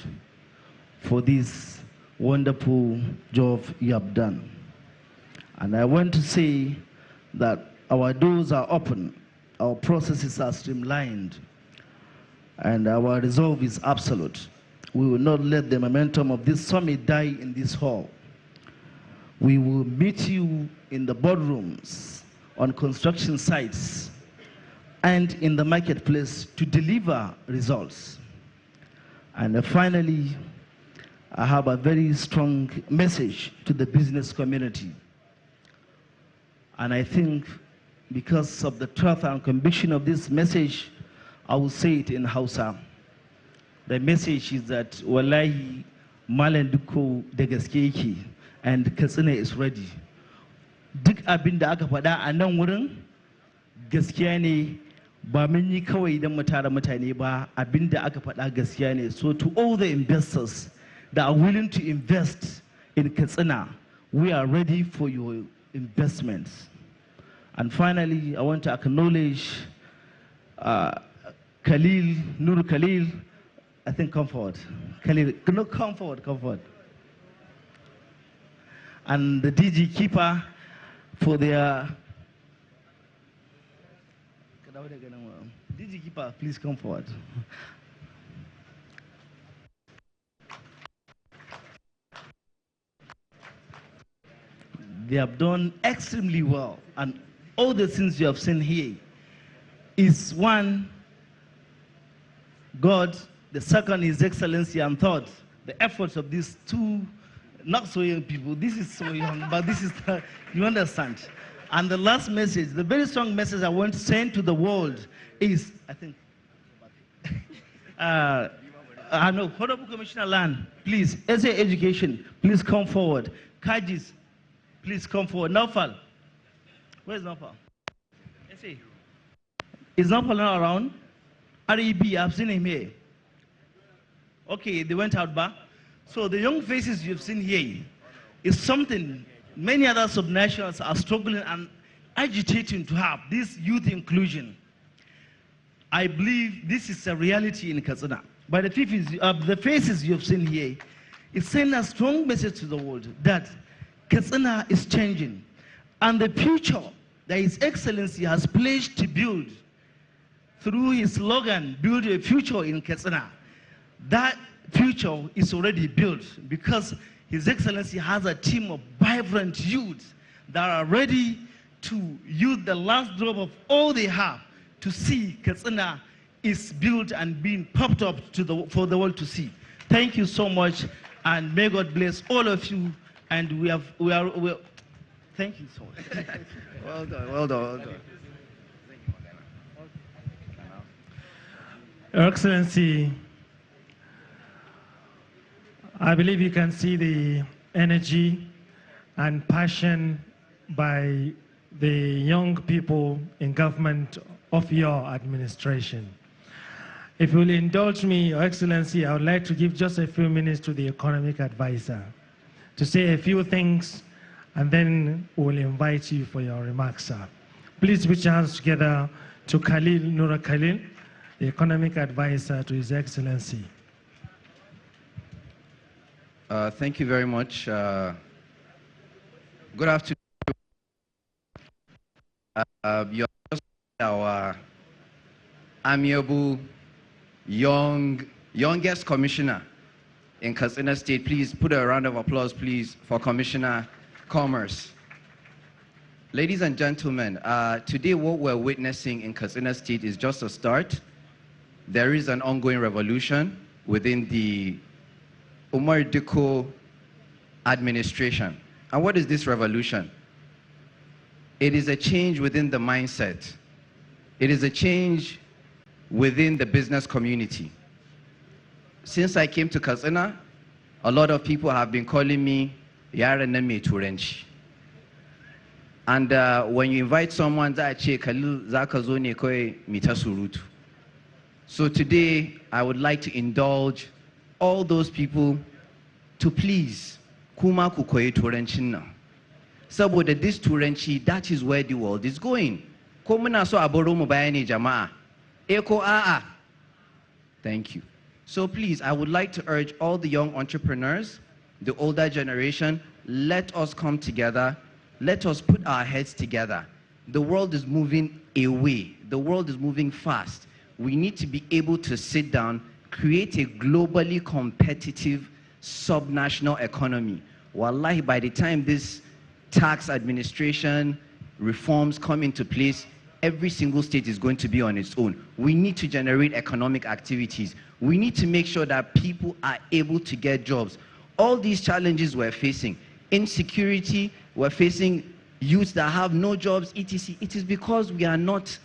for this wonderful job you have done. And I want to say that our doors are open, our processes are streamlined, and our resolve is absolute. We will not let the momentum of this summit die in this hall. We will meet you in the boardrooms, on construction sites, and in the marketplace to deliver results. And finally, I have a very strong message to the business community. And I think because of the truth and conviction of this message, I will say it in Hausa. The message is that wallahi malam duko da gaske yake, and Katsina is ready. Duk abin da aka faɗa a nan wurin gaskiya ne, ba mun yi kawai don mu tara mutane ba, abin da aka faɗa gaskiya ne. So to all the investors that are willing to invest in Katsina, we are ready for your investments. And finally, I want to acknowledge Khalil, Nur Khalil. I think come forward. Khalil, no, come forward, come forward. And the DG Keeper for their... DG Keeper, please come forward. They have done extremely well. And all the things you have seen here is one, God, the second is Excellency, and third, the efforts of these two not so young people. This is so young, but this is, you understand. And the last message, the very strong message I want to send to the world is, I think, I know, Honorable Commissioner Land, please, SA Education, please come forward. Kajis, please come forward. Naufal, where's Naufal? SA, is Naufal not around? REB, I've seen him here. Okay, they went out back. So the young faces you've seen here is something many other subnationals are struggling and agitating to have, this youth inclusion. I believe this is a reality in Katsina. But the faces you've seen here is sending a strong message to the world that Katsina is changing. And the future that His Excellency has pledged to build through his slogan, build a future in Katsina, that future is already built because His Excellency has a team of vibrant youth that are ready to use the last drop of all they have to see Katsina is built and being popped up for the world to see. Thank you so much, and may God bless all of you. And we are thank you so much. Well done, well done, well done. Your Excellency, I believe you can see the energy and passion by the young people in government of your administration. If you will indulge me, Your Excellency, I would like to give just a few minutes to the economic advisor to say a few things, and then we'll invite you for your remarks, sir. Please put your hands together to Khalil Nur Khalil, the economic advisor to His Excellency. Thank you very much. Good afternoon. You're our amiable youngest commissioner in Katsina State. Please put a round of applause, please, for Commissioner Commerce. Ladies and gentlemen, today what we're witnessing in Katsina State is just a start. There is an ongoing revolution within the Umar Diko administration. And what is this revolution? It is a change within the mindset. It is a change within the business community. Since I came to Katsina, a lot of people have been calling me Yara Name Turenchi. And when you invite someone, so today, I would like to indulge all those people to please kuma ku koyi turancin nan. Saboda this turanci, that is where the world is going. Ko muna so a baro mu bayani jama'a? Ko a'a? Thank you. So please, I would like to urge all the young entrepreneurs the older generation, let us come together. Let us put our heads together. The world is moving away. The world is moving fast. We need to be able to sit down, create a globally competitive subnational economy. Wallahi, by the time this tax administration reforms come into place, every single state is going to be on its own. We need to generate economic activities. We need to make sure that people are able to get jobs. All these challenges we're facing, insecurity, we're facing youths that have no jobs, etc. It is because we are not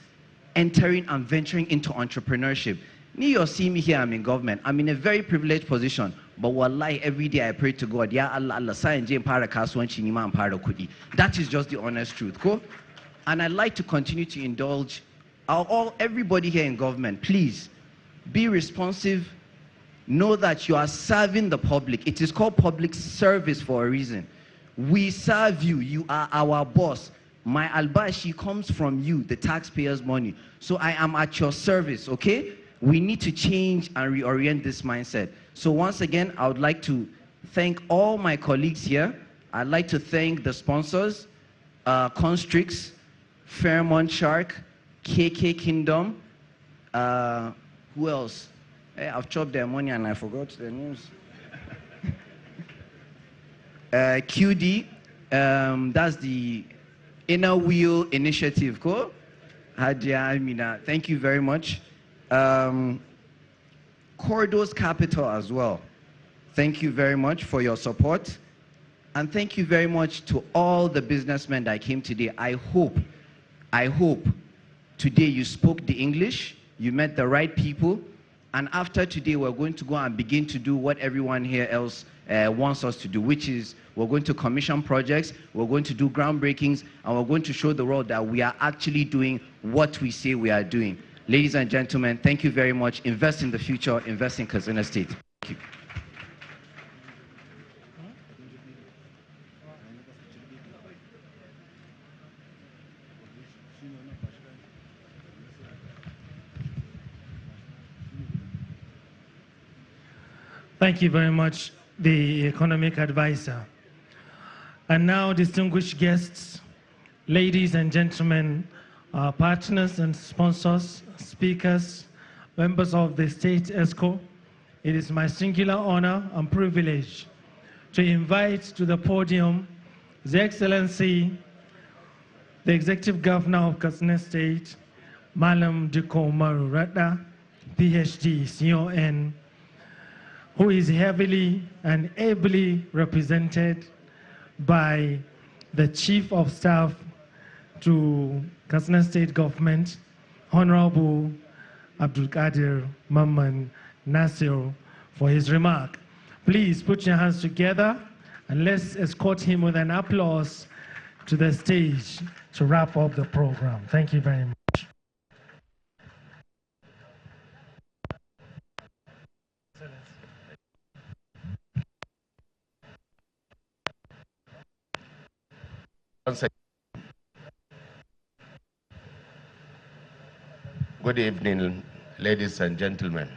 entering and venturing into entrepreneurship. You see me here, I'm in government. I'm in a very privileged position. But wallahi, every day I pray to God, Ya Allah, Allah, that is just the honest truth. Cool? And I'd like to continue to indulge everybody here in government. Please, be responsive. Know that you are serving the public. It is called public service for a reason. We serve you. You are our boss. My albashi comes from you, the taxpayers' money. So I am at your service, okay? We need to change and reorient this mindset. So once again, I would like to thank all my colleagues here. I'd like to thank the sponsors, Constrix, Fairmont Shark, KK Kingdom, who else? Hey, I've chopped their money and I forgot their names. QD, that's the Inner Wheel Initiative. Cool? Hadia Amina, thank you very much. Corridors Capital as well. Thank you very much for your support. And thank you very much to all the businessmen that came today. I hope today you spoke the English, you met the right people, and after today we're going to go and begin to do what everyone here else wants us to do, which is we're going to commission projects, we're going to do groundbreakings, and we're going to show the world that we are actually doing what we say we are doing. Ladies and gentlemen, thank you very much. Invest in the future, invest in Katsina State. Thank you. Thank you very much, the economic advisor. And now, distinguished guests, ladies and gentlemen, our partners and sponsors, speakers, members of the State ESCO, it is my singular honor and privilege to invite to the podium His Excellency, the Executive Governor of Katsina State, Malam Diko Umaru Radda, PhD, CON, who is heavily and ably represented by the Chief of Staff to Katsina State Government, Honorable Abdul Qadir Mamman Nasir, for his remark. Please put your hands together and let's escort him with an applause to the stage to wrap up the program. Thank you very much. Good evening, ladies and gentlemen.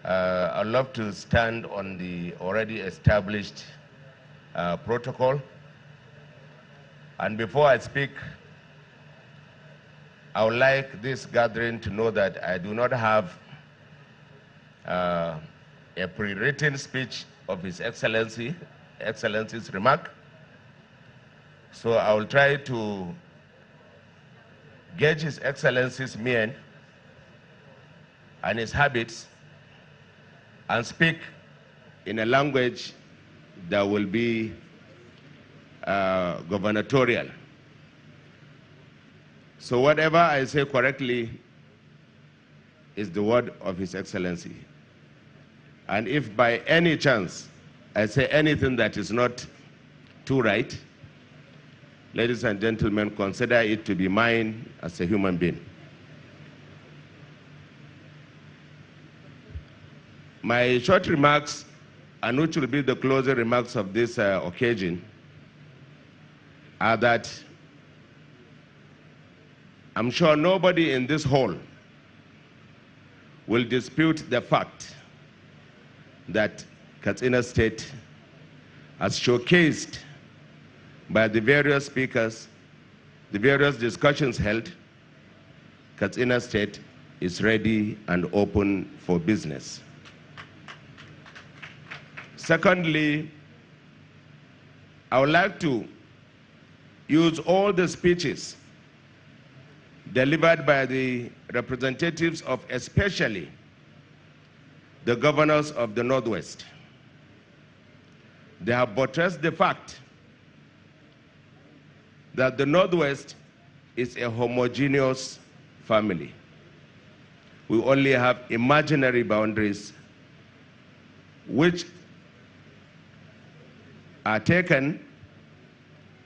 I'd love to stand on the already established protocol. And before I speak, I would like this gathering to know that I do not have a pre-written speech of His Excellency's remark. So I will try to gauge His Excellency's mien and his habits and speak in a language that will be gubernatorial. So whatever I say correctly is the word of His Excellency. And if by any chance I say anything that is not too right, ladies and gentlemen, consider it to be mine as a human being. My short remarks, and which will be the closing remarks of this occasion, are that I'm sure nobody in this hall will dispute the fact that Katsina State, as showcased by the various speakers, the various discussions held, Katsina State is ready and open for business. Secondly, I would like to use all the speeches delivered by the representatives of especially the governors of the Northwest. They have buttressed the fact that the Northwest is a homogeneous family. We only have imaginary boundaries which are taken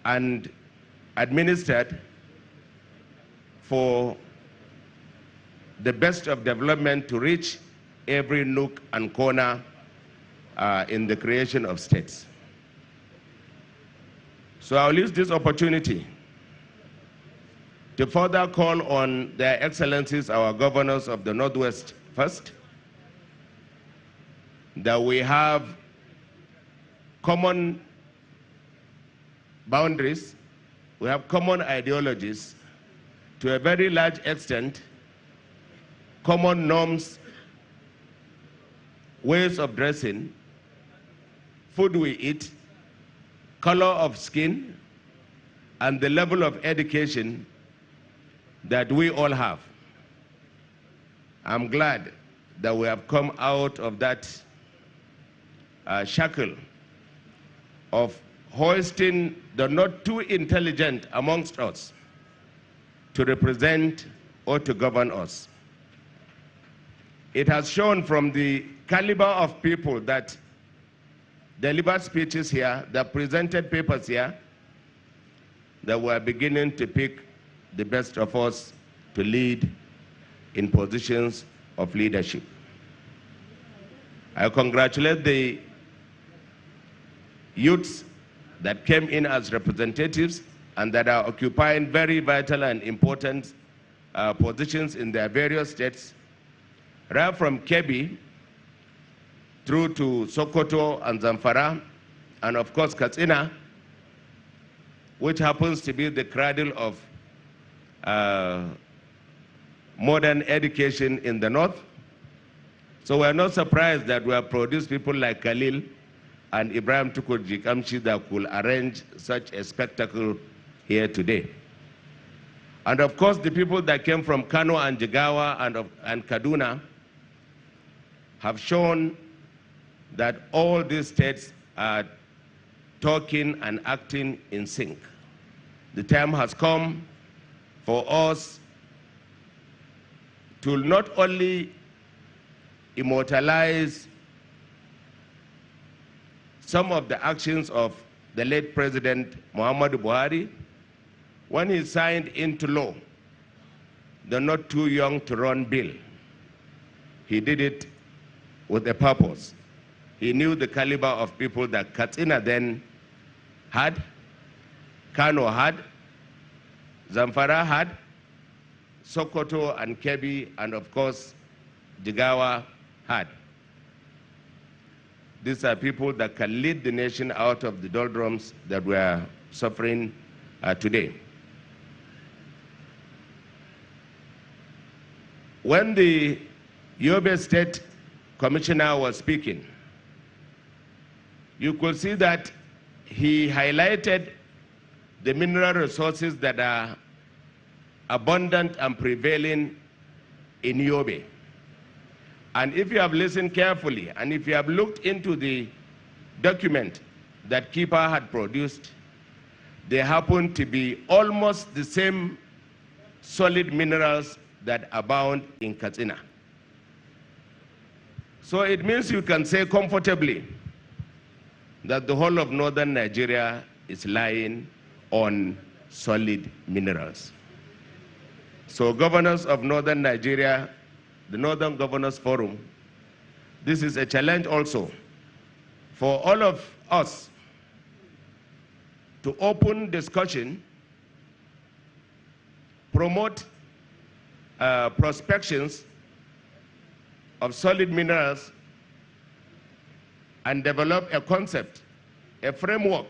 and administered for the best of development to reach every nook and corner in the creation of states. So I'll use this opportunity to further call on their excellencies, our governors of the Northwest first, that we have common boundaries, we have common ideologies, to a very large extent, common norms, ways of dressing, food we eat, color of skin, and the level of education that we all have. I'm glad that we have come out of that shackle of hoisting the not too intelligent amongst us to represent or to govern us. It has shown from the caliber of people that delivered speeches here, that presented papers here, that we are beginning to pick the best of us to lead in positions of leadership. I congratulate the youths that came in as representatives and that are occupying very vital and important positions in their various states, right from Kebbi through to Sokoto and Zamfara, and of course Katsina, which happens to be the cradle of modern education in the north. So we're not surprised that we have produced people like Khalil and Ibrahim Tukur Jikamshi that could arrange such a spectacle here today. And of course, the people that came from Kano and Jigawa and Kaduna have shown that all these states are talking and acting in sync. The time has come for us to not only immortalize some of the actions of the late President Muhammadu Buhari when he signed into law the Not Too Young to Run bill. He did it with a purpose. He knew the caliber of people that Katsina then had, Kano had, Zamfara had, Sokoto and Kebbi, and of course, Jigawa had. These are people that can lead the nation out of the doldrums that we are suffering today. When the Yobe State Commissioner was speaking, you could see that he highlighted the mineral resources that are abundant and prevailing in Yobe. And if you have listened carefully, and if you have looked into the document that Keeper had produced, they happen to be almost the same solid minerals that abound in Katsina. So it means you can say comfortably that the whole of northern Nigeria is lying on solid minerals. So governors of northern Nigeria, the Northern Governors Forum, this is a challenge also for all of us to open discussion, promote prospections of solid minerals, and develop a concept, a framework,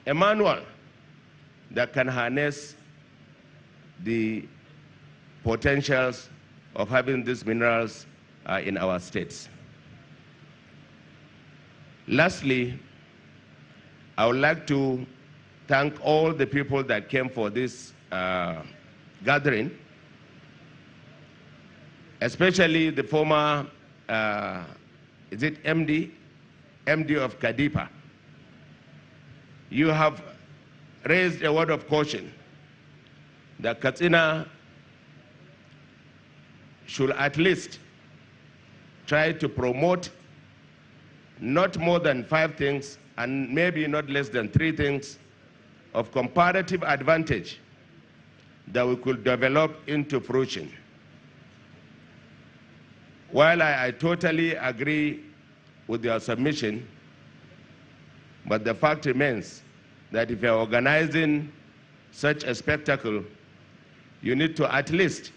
a manual that can harness the potentials of having these minerals in our states. Lastly, I would like to thank all the people that came for this gathering, especially the former, is it MD of Kadipa. You have raised a word of caution that Katsina should at least try to promote not more than 5 things and maybe not less than 3 things of comparative advantage that we could develop into fruition. While I totally agree with your submission, but the fact remains that if you're organizing such a spectacle, you need to at least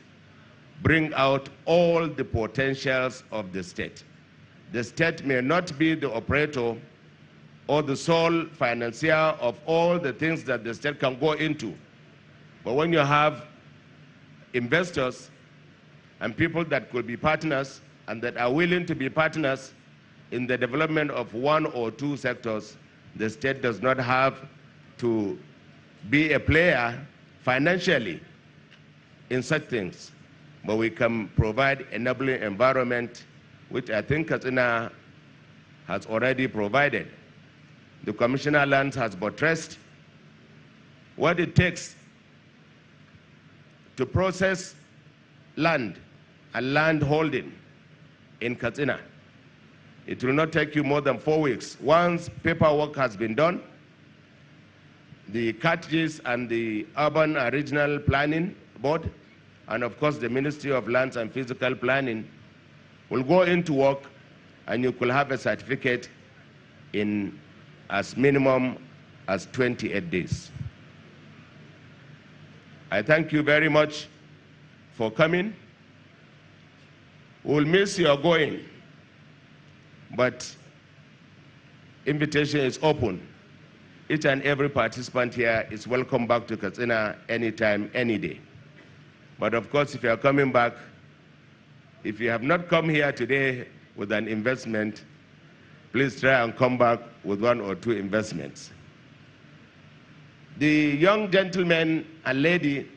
bring out all the potentials of the state. The state may not be the operator or the sole financier of all the things that the state can go into. But when you have investors and people that could be partners and that are willing to be partners in the development of 1 or 2 sectors, the state does not have to be a player financially in such things. But we can provide enabling environment, which I think Katsina has already provided. The Commissioner Lands has buttressed what it takes to process land and land holding in Katsina. It will not take you more than 4 weeks. Once paperwork has been done, the CATGIS and the Urban and Regional Planning Board, and of course the Ministry of Lands and Physical Planning, will go into work, and you could have a certificate in as minimum as 28 days. I thank you very much for coming. We'll miss your going, but invitation is open. Each and every participant here is welcome back to Katsina anytime, any day. But of course, if you are coming back, if you have not come here today with an investment, please try and come back with 1 or 2 investments. The young gentleman and lady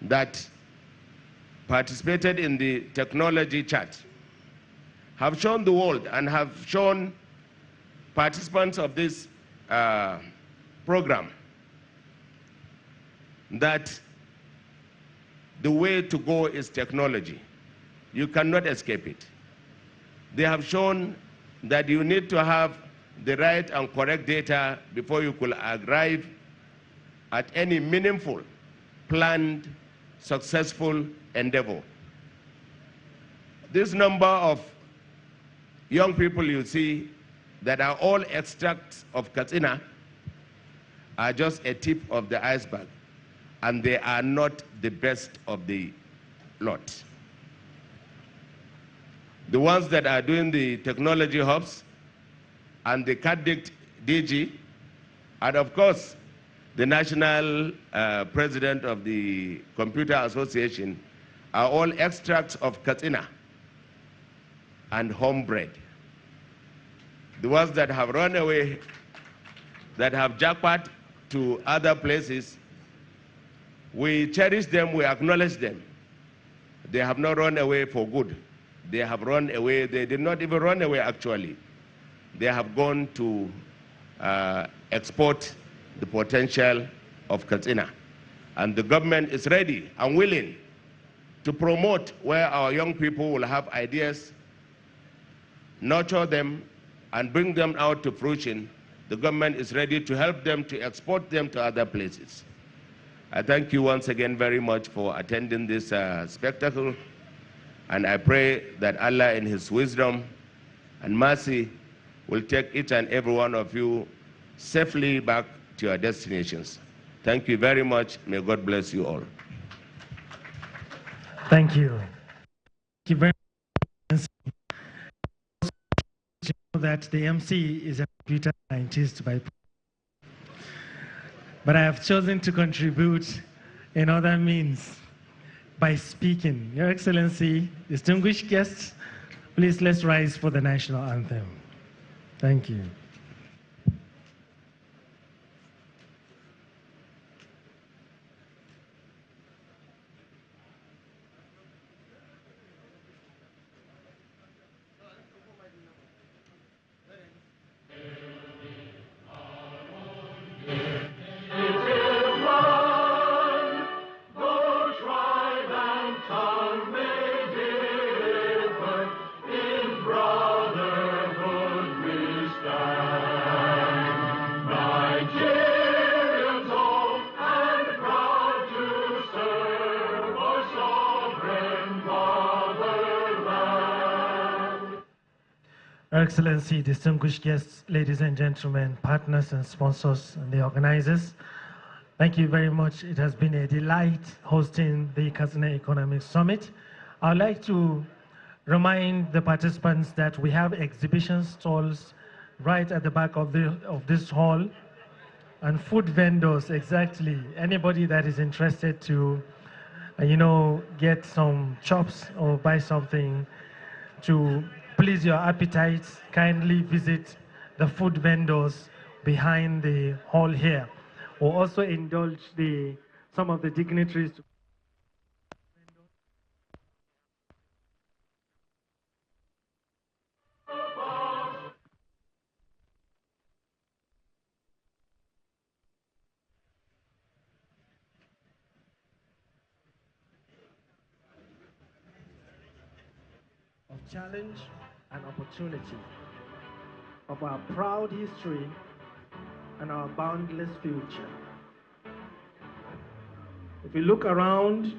that participated in the technology chat have shown the world and have shown participants of this program that the way to go is technology. You cannot escape it. They have shown that you need to have the right and correct data before you could arrive at any meaningful, planned, successful endeavor. This number of young people you see that are all extracts of Katsina are just a tip of the iceberg, and they are not the best of the lot. The ones that are doing the technology hubs and the CADIC DG, and of course, the national president of the Computer Association, are all extracts of Katsina and homebred. The ones that have run away, that have jackpot to other places, we cherish them, we acknowledge them. They have not run away for good. They have run away, they did not even run away actually. They have gone to export the potential of Katsina. And the government is ready and willing to promote where our young people will have ideas, nurture them, and bring them out to fruition. The government is ready to help them to export them to other places. I thank you once again very much for attending this spectacle, and I pray that Allah in His wisdom and mercy will take each and every one of you safely back to your destinations. Thank you very much. May God bless you all. Thank you. Thank you very much. that the MC is a computer scientist but I have chosen to contribute in other means by speaking. Your Excellency, distinguished guests, please let's rise for the national anthem. Thank you. Your Excellency, distinguished guests, ladies and gentlemen, partners and sponsors and the organizers, thank you very much. It has been a delight hosting the Katsina Economic Summit. I'd like to remind the participants that we have exhibition stalls right at the back of this hall, and food vendors, exactly. Anybody that is interested to, get some chops or buy something to please your appetites, kindly visit the food vendors behind the hall here. We'll also indulge some of the dignitaries. Of challenge and opportunity, of our proud history and our boundless future. If you look around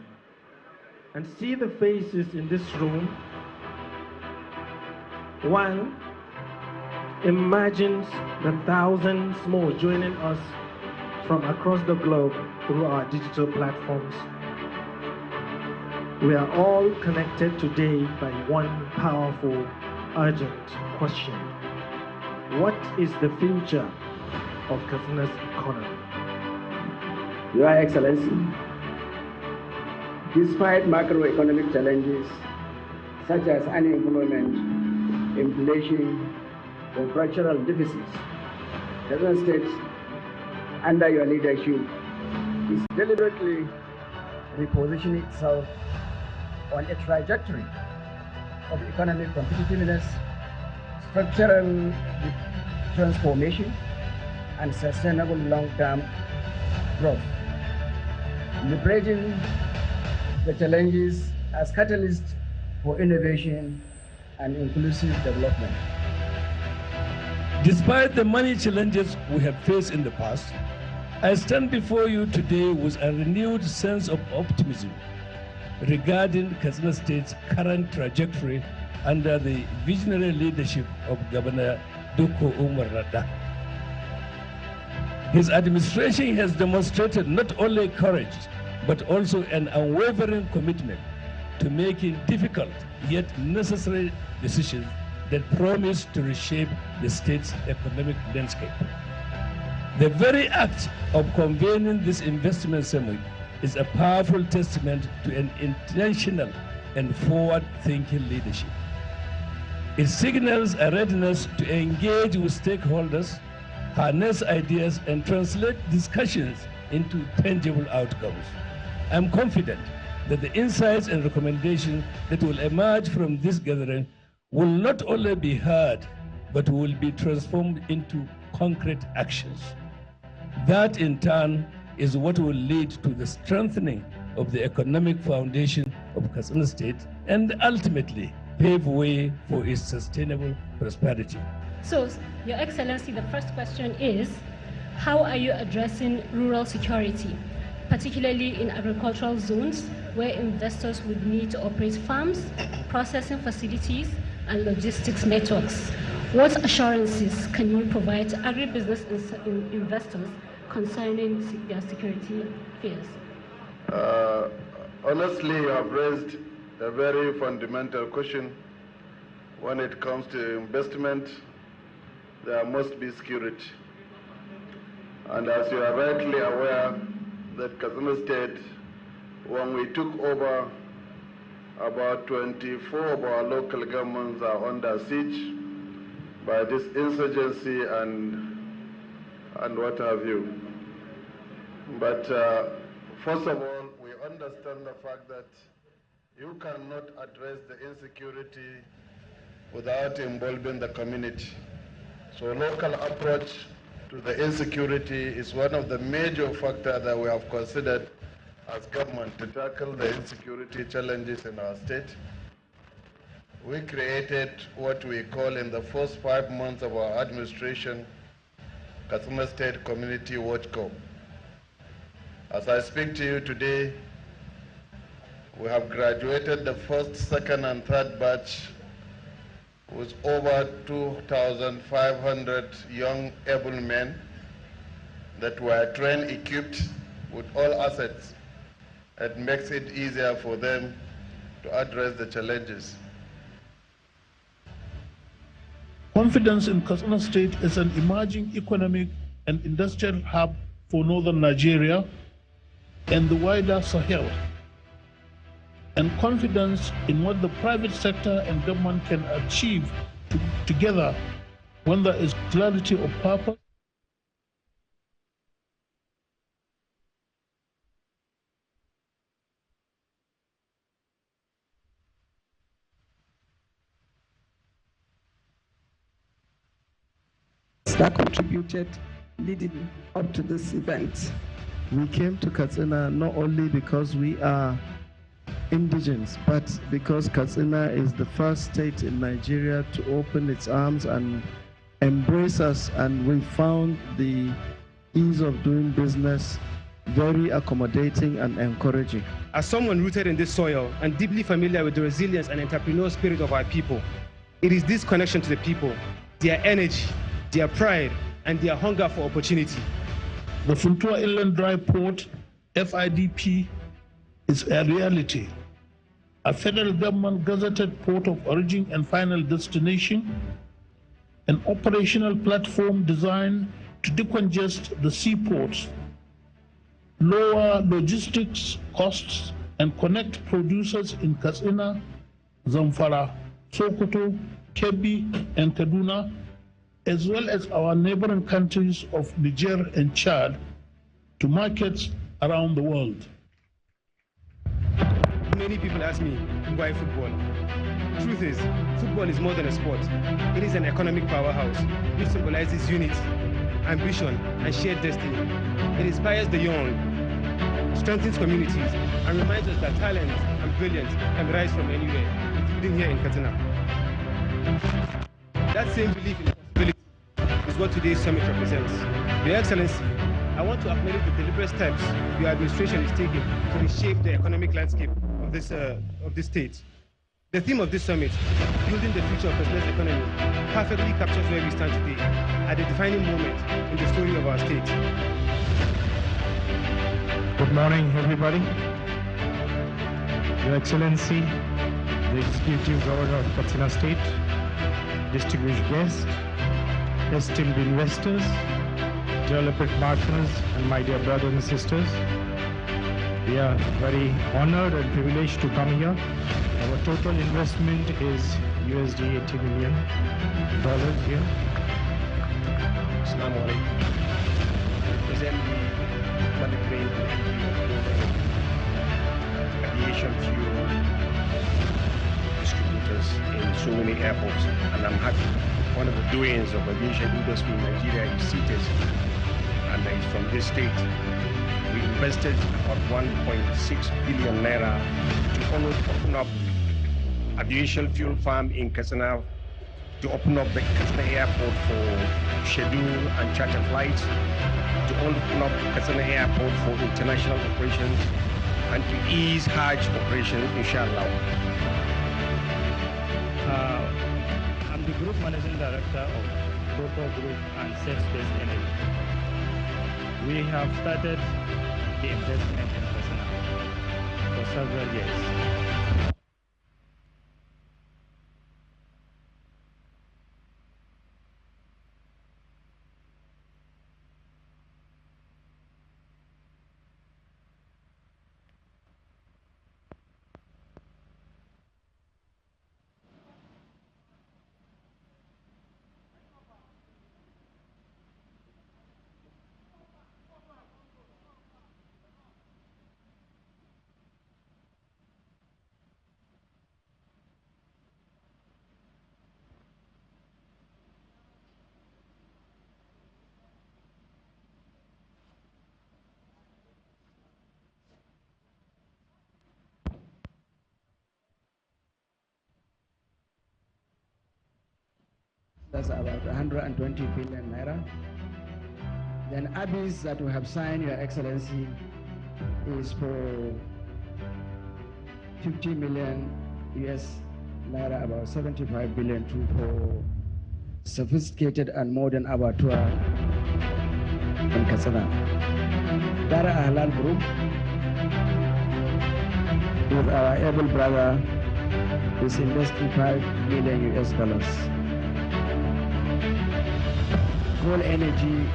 and see the faces in this room, one imagines the thousands more joining us from across the globe through our digital platforms. We are all connected today by one powerful, urgent question. What is the future of Katsina's economy? Your Excellency, despite macroeconomic challenges such as unemployment, inflation, and structural deficits, Katsina State, under your leadership, is deliberately repositioning itself on a trajectory of economic competitiveness, structural transformation, and sustainable long-term growth, leveraging the challenges as catalysts for innovation and inclusive development. Despite the many challenges we have faced in the past, I stand before you today with a renewed sense of optimism regarding Katsina State's current trajectory under the visionary leadership of Governor Duko Umar Radda. His administration has demonstrated not only courage, but also an unwavering commitment to making difficult yet necessary decisions that promise to reshape the state's economic landscape. The very act of convening this investment summit is a powerful testament to an intentional and forward-thinking leadership. It signals a readiness to engage with stakeholders, harness ideas, and translate discussions into tangible outcomes. I'm confident that the insights and recommendations that will emerge from this gathering will not only be heard, but will be transformed into concrete actions. That, in turn, is what will lead to the strengthening of the economic foundation of Katsina State and ultimately pave way for its sustainable prosperity. So, Your Excellency, the first question is, how are you addressing rural security, particularly in agricultural zones where investors would need to operate farms, processing facilities, and logistics networks? What assurances can you provide to agribusiness investors concerning their security fears? Honestly, you have raised a very fundamental question when it comes to investment there must be security. And as you are rightly aware, that Katsina State, when we took over, about 24 of our local governments are under siege by this insurgency and what have you. But first of all, we understand the fact that you cannot address the insecurity without involving the community. So local approach to the insecurity is one of the major factors that we have considered as government to tackle the insecurity challenges in our state. We created what we call in the first 5 months of our administration, Katsina State Community Watch Corps. As I speak to you today, we have graduated the first, second, and third batch with over 2,500 young able men that were trained, equipped with all assets. It makes it easier for them to address the challenges. Confidence in Katsina State is an emerging economic and industrial hub for northern Nigeria and the wider Sahel, and confidence in what the private sector and government can achieve together when there is clarity of purpose. That contributed leading up to this event. We came to Katsina not only because we are indigenous, but because Katsina is the first state in Nigeria to open its arms and embrace us, and we found the ease of doing business very accommodating and encouraging. As someone rooted in this soil and deeply familiar with the resilience and entrepreneurial spirit of our people, it is this connection to the people, their energy, their pride, and their hunger for opportunity. The Funtua Inland Dry Port, FIDP, is a reality. A federal government gazetted port of origin and final destination, an operational platform designed to decongest the seaports, lower logistics costs, and connect producers in Katsina, Zamfara, Sokoto, Kebbi, and Kaduna, as well as our neighboring countries of Niger and Chad, to markets around the world. Many people ask me, why football? Truth is, football is more than a sport. It is an economic powerhouse, which symbolizes unity, ambition, and shared destiny. It inspires the young, strengthens communities, and reminds us that talent and brilliance can rise from anywhere, including here in Katsina. That same belief in possibility is what today's summit represents. Your Excellency, I want to acknowledge the deliberate steps your administration is taking to reshape the economic landscape of this state. The theme of this summit, Building the Future of Business Economy, perfectly captures where we stand today, at a defining moment in the story of our state. Good morning, everybody. Your Excellency, the Executive Governor of Katsina State, distinguished guests, esteemed investors, developer partners, and my dear brothers and sisters. We are very honored and privileged to come here. Our total investment is USD $80 million here. Assalamu alaikum. I represent the Planetary aviation fuel distributors in so many airports, and I'm happy. One of the doings of aviation industry in Nigeria is CITES, and it's from this state. We invested about 1.6 billion naira to open up aviation fuel farm in Katsina, to open up the Katsina airport for schedule and charter flights, to open up Katsina airport for international operations, and to ease Hajj operations, inshallah. I'm the Group Managing Director of Proto Group and Safe Space Energy. We have started the investment in Katsina for several years. that's about 120 billion naira. Then ABIS that we have signed, Your Excellency, is for 50 million US naira, about 75 billion too, for sophisticated and modern abattoir in Katsina. Dara Halal Group, with our able brother, is investing $5 million US. Coal Energy,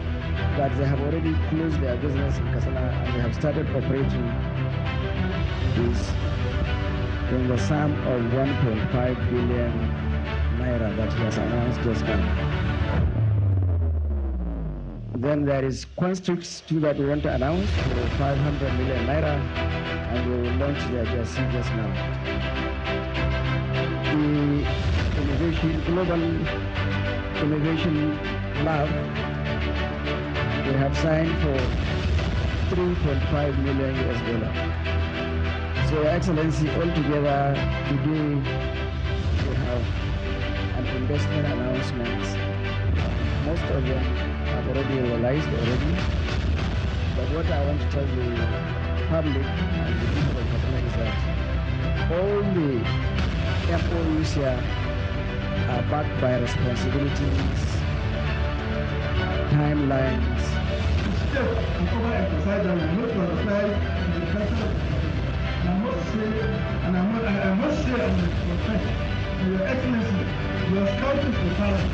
that they have already closed their business in Katsina and they have started operating, is in the sum of 1.5 billion naira that he has announced just now. Then there is Constricts too that we want to announce for 500 million naira, and we will launch their GSC just now. The Global Innovation Lab, we have signed for $3.5 million US. So, Your Excellency, altogether today we have an investment announcement. Most of them have already realized already. But what I want to tell the public and the people of Katsina is that all the MOUs here are backed by responsibilities, timelines. I must say, Your Excellency, your scouting for talent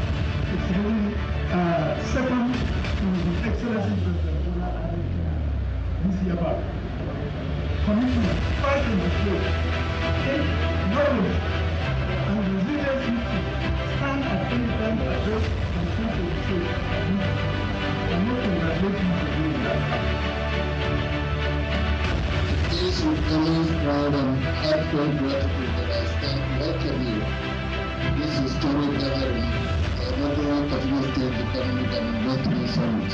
is really second to the Excellency this year back. Commitment, fight in the field, knowledge, and resilience to stand at any time to address and think of the state. I'm not congratulating you for doing that. It is with immense pride and heartfelt gratitude that I stand to welcome you to this historic gathering, the inaugural Katsina State Economic and Investment Summit.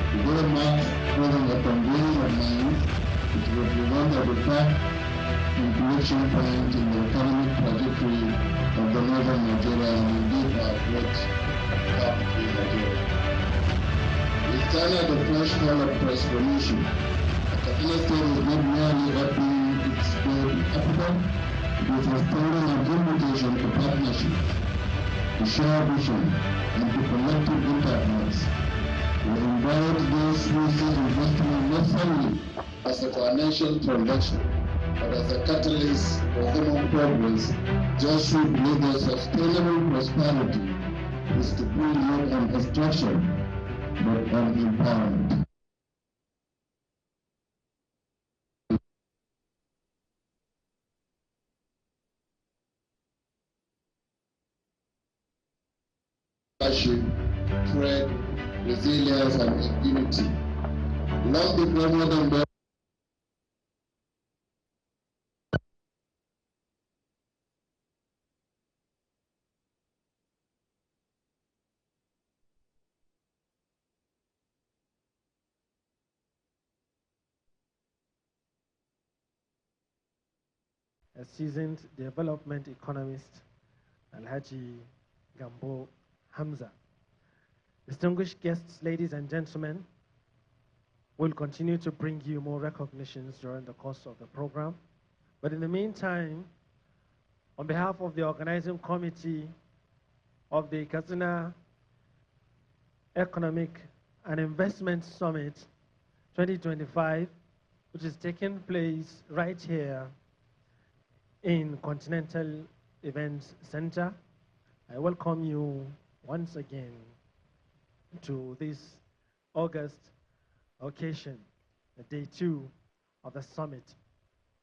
Today marks rather a convening of minds, which represents a defining inflection point in the economic trajectory of the northern Nigeria and indeed our great capital Nigeria. We stand at the threshold of transformation. Katsina State is not merely opening its door to Africa, it is restoring an invitation to partnership, to share vision, and to collective enterprise. We invite those who see investment not solely as a financial transaction, but as a catalyst for human progress, just who believe that sustainable prosperity is to build not on extraction, but on empowerment. Trade, resilience, and unity. Long before modern day, a seasoned development economist, Alhaji Gambo Hamza. Distinguished guests, ladies and gentlemen, we'll continue to bring you more recognitions during the course of the program. But in the meantime, on behalf of the organizing committee of the Katsina Economic and Investment Summit 2025, which is taking place right here in Continental Events Center, I welcome you once again to this August occasion, the day 2 of the summit.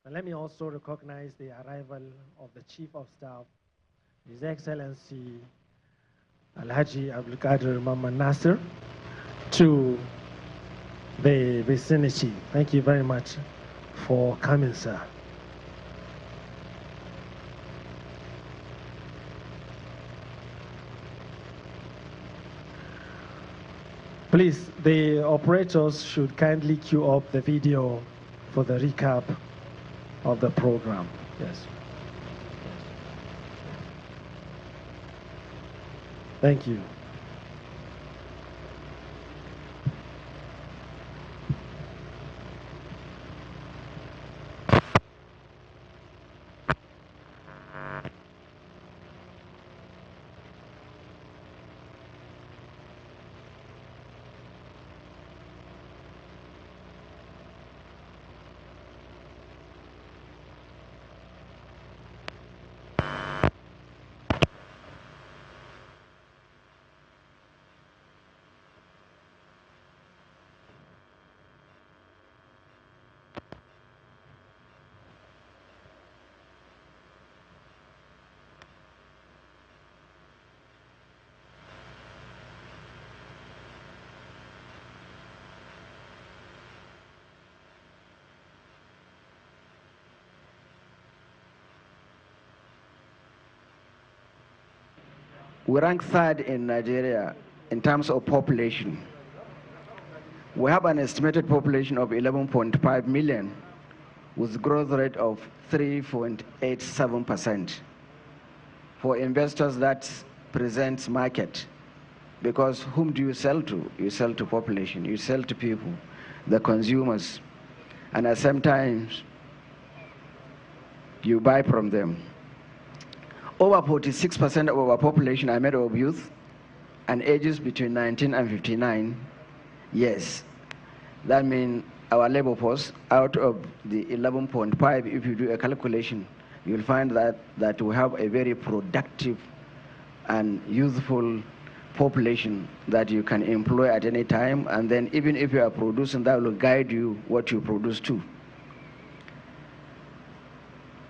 And let me also recognize the arrival of the Chief of Staff, His Excellency Alhaji Abdulkadir Mamman Nasir, to the vicinity. Thank you very much for coming, sir. Please, the operators should kindly queue up the video for the recap of the program. Yes. Thank you. We rank third in Nigeria in terms of population. We have an estimated population of 11.5 million with growth rate of 3.87%. For investors, that presents market, because whom do you sell to? You sell to population, you sell to people, the consumers, and at the same time, you buy from them. Over 46% of our population are made of youth and ages between 19 and 59 years. That means our labor force, out of the 11.5, if you do a calculation, you'll find that we have a very productive and youthful population that you can employ at any time, and then even if you are producing, that will guide you what you produce too.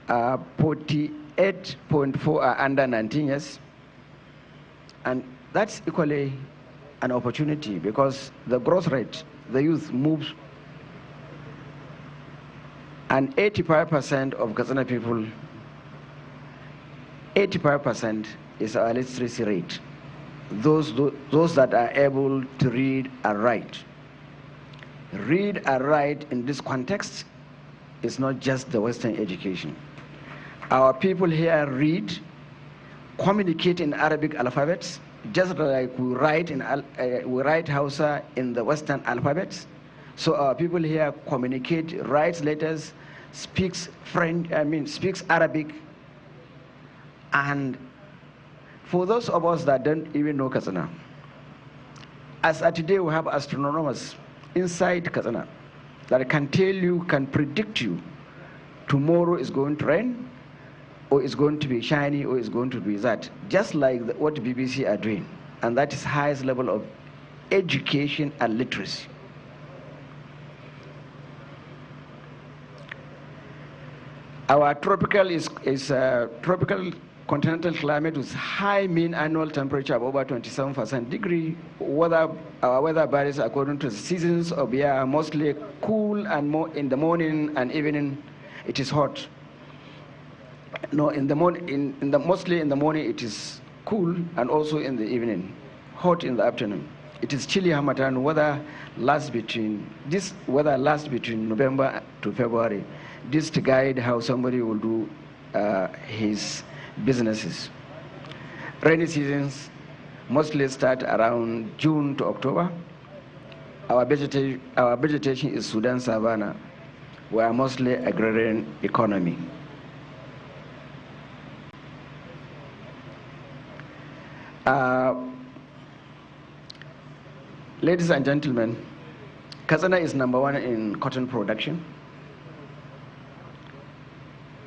48.4 are under 19 years, and that's equally an opportunity, because the growth rate, the youth moves, and 85% of Katsina people, 85% is our literacy rate. Those that are able to read and write. Read and write in this context is not just the Western education. Our people here read, communicate in Arabic alphabets, just like we write Hausa in the Western alphabets. So our people here communicate, writes letters, speaks Arabic. And for those of us that don't even know Katsina, as of today we have astronomers inside Katsina that can tell you, can predict you, tomorrow is going to rain, or it's going to be shiny, or it's going to be that, just like what the BBC are doing. And that is highest level of education and literacy. Our tropical tropical continental climate with high mean annual temperature of over 27 degrees. Our weather varies according to the seasons of year, mostly cool, and more in the morning and evening it is hot. No, mostly in the morning it is cool, and also in the evening, hot in the afternoon. It is chilly Hamatan. This weather lasts between November to February. This to guide how somebody will do his businesses. Rainy seasons mostly start around June to October. Our vegetation is Sudan savanna. We are mostly agrarian economy. Ladies and gentlemen, Katsina is #1 in cotton production.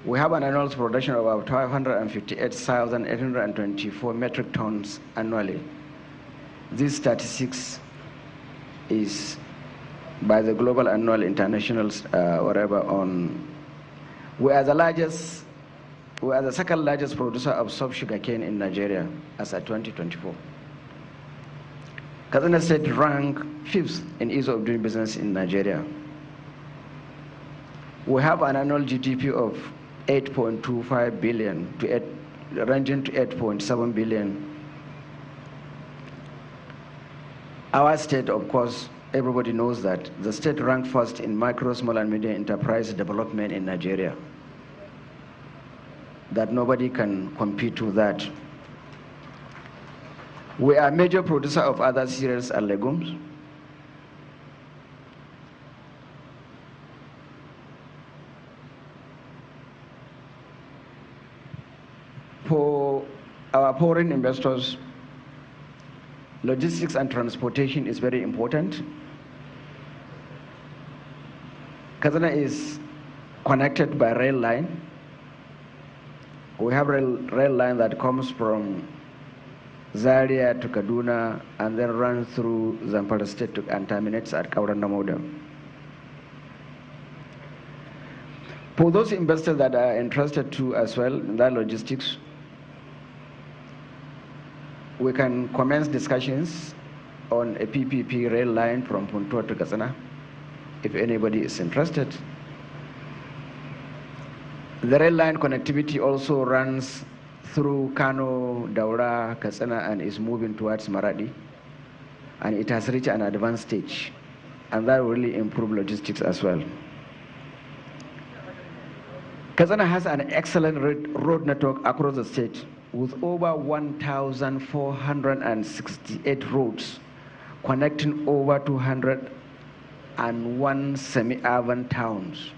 We have an annual production of about 558,824 metric tons annually. This statistics is by the Global Annual International We are the second largest producer of soft sugarcane in Nigeria as of 2024. Katsina State ranked 5th in ease of doing business in Nigeria. We have an annual GDP of 8.25 billion ranging to 8.7 billion. Our state, of course, everybody knows that the state ranked first in micro, small, and medium enterprise development in Nigeria. That nobody can compete with that. We are a major producer of other cereals and legumes. For our foreign investors, logistics and transportation is very important. Katsina is connected by rail line. We have rail line that comes from Zaria to Kaduna and then runs through Zamfara State and terminates at Kauranda Moda. For those investors that are interested too as well in that logistics, we can commence discussions on a PPP rail line from Puntua to Katsina, if anybody is interested. The rail line connectivity also runs through Kano, Daura, Katsina, and is moving towards Maradi. And it has reached an advanced stage. And that will really improve logistics as well. Katsina has an excellent road network across the state with over 1,468 roads connecting over 201 semi-urban towns.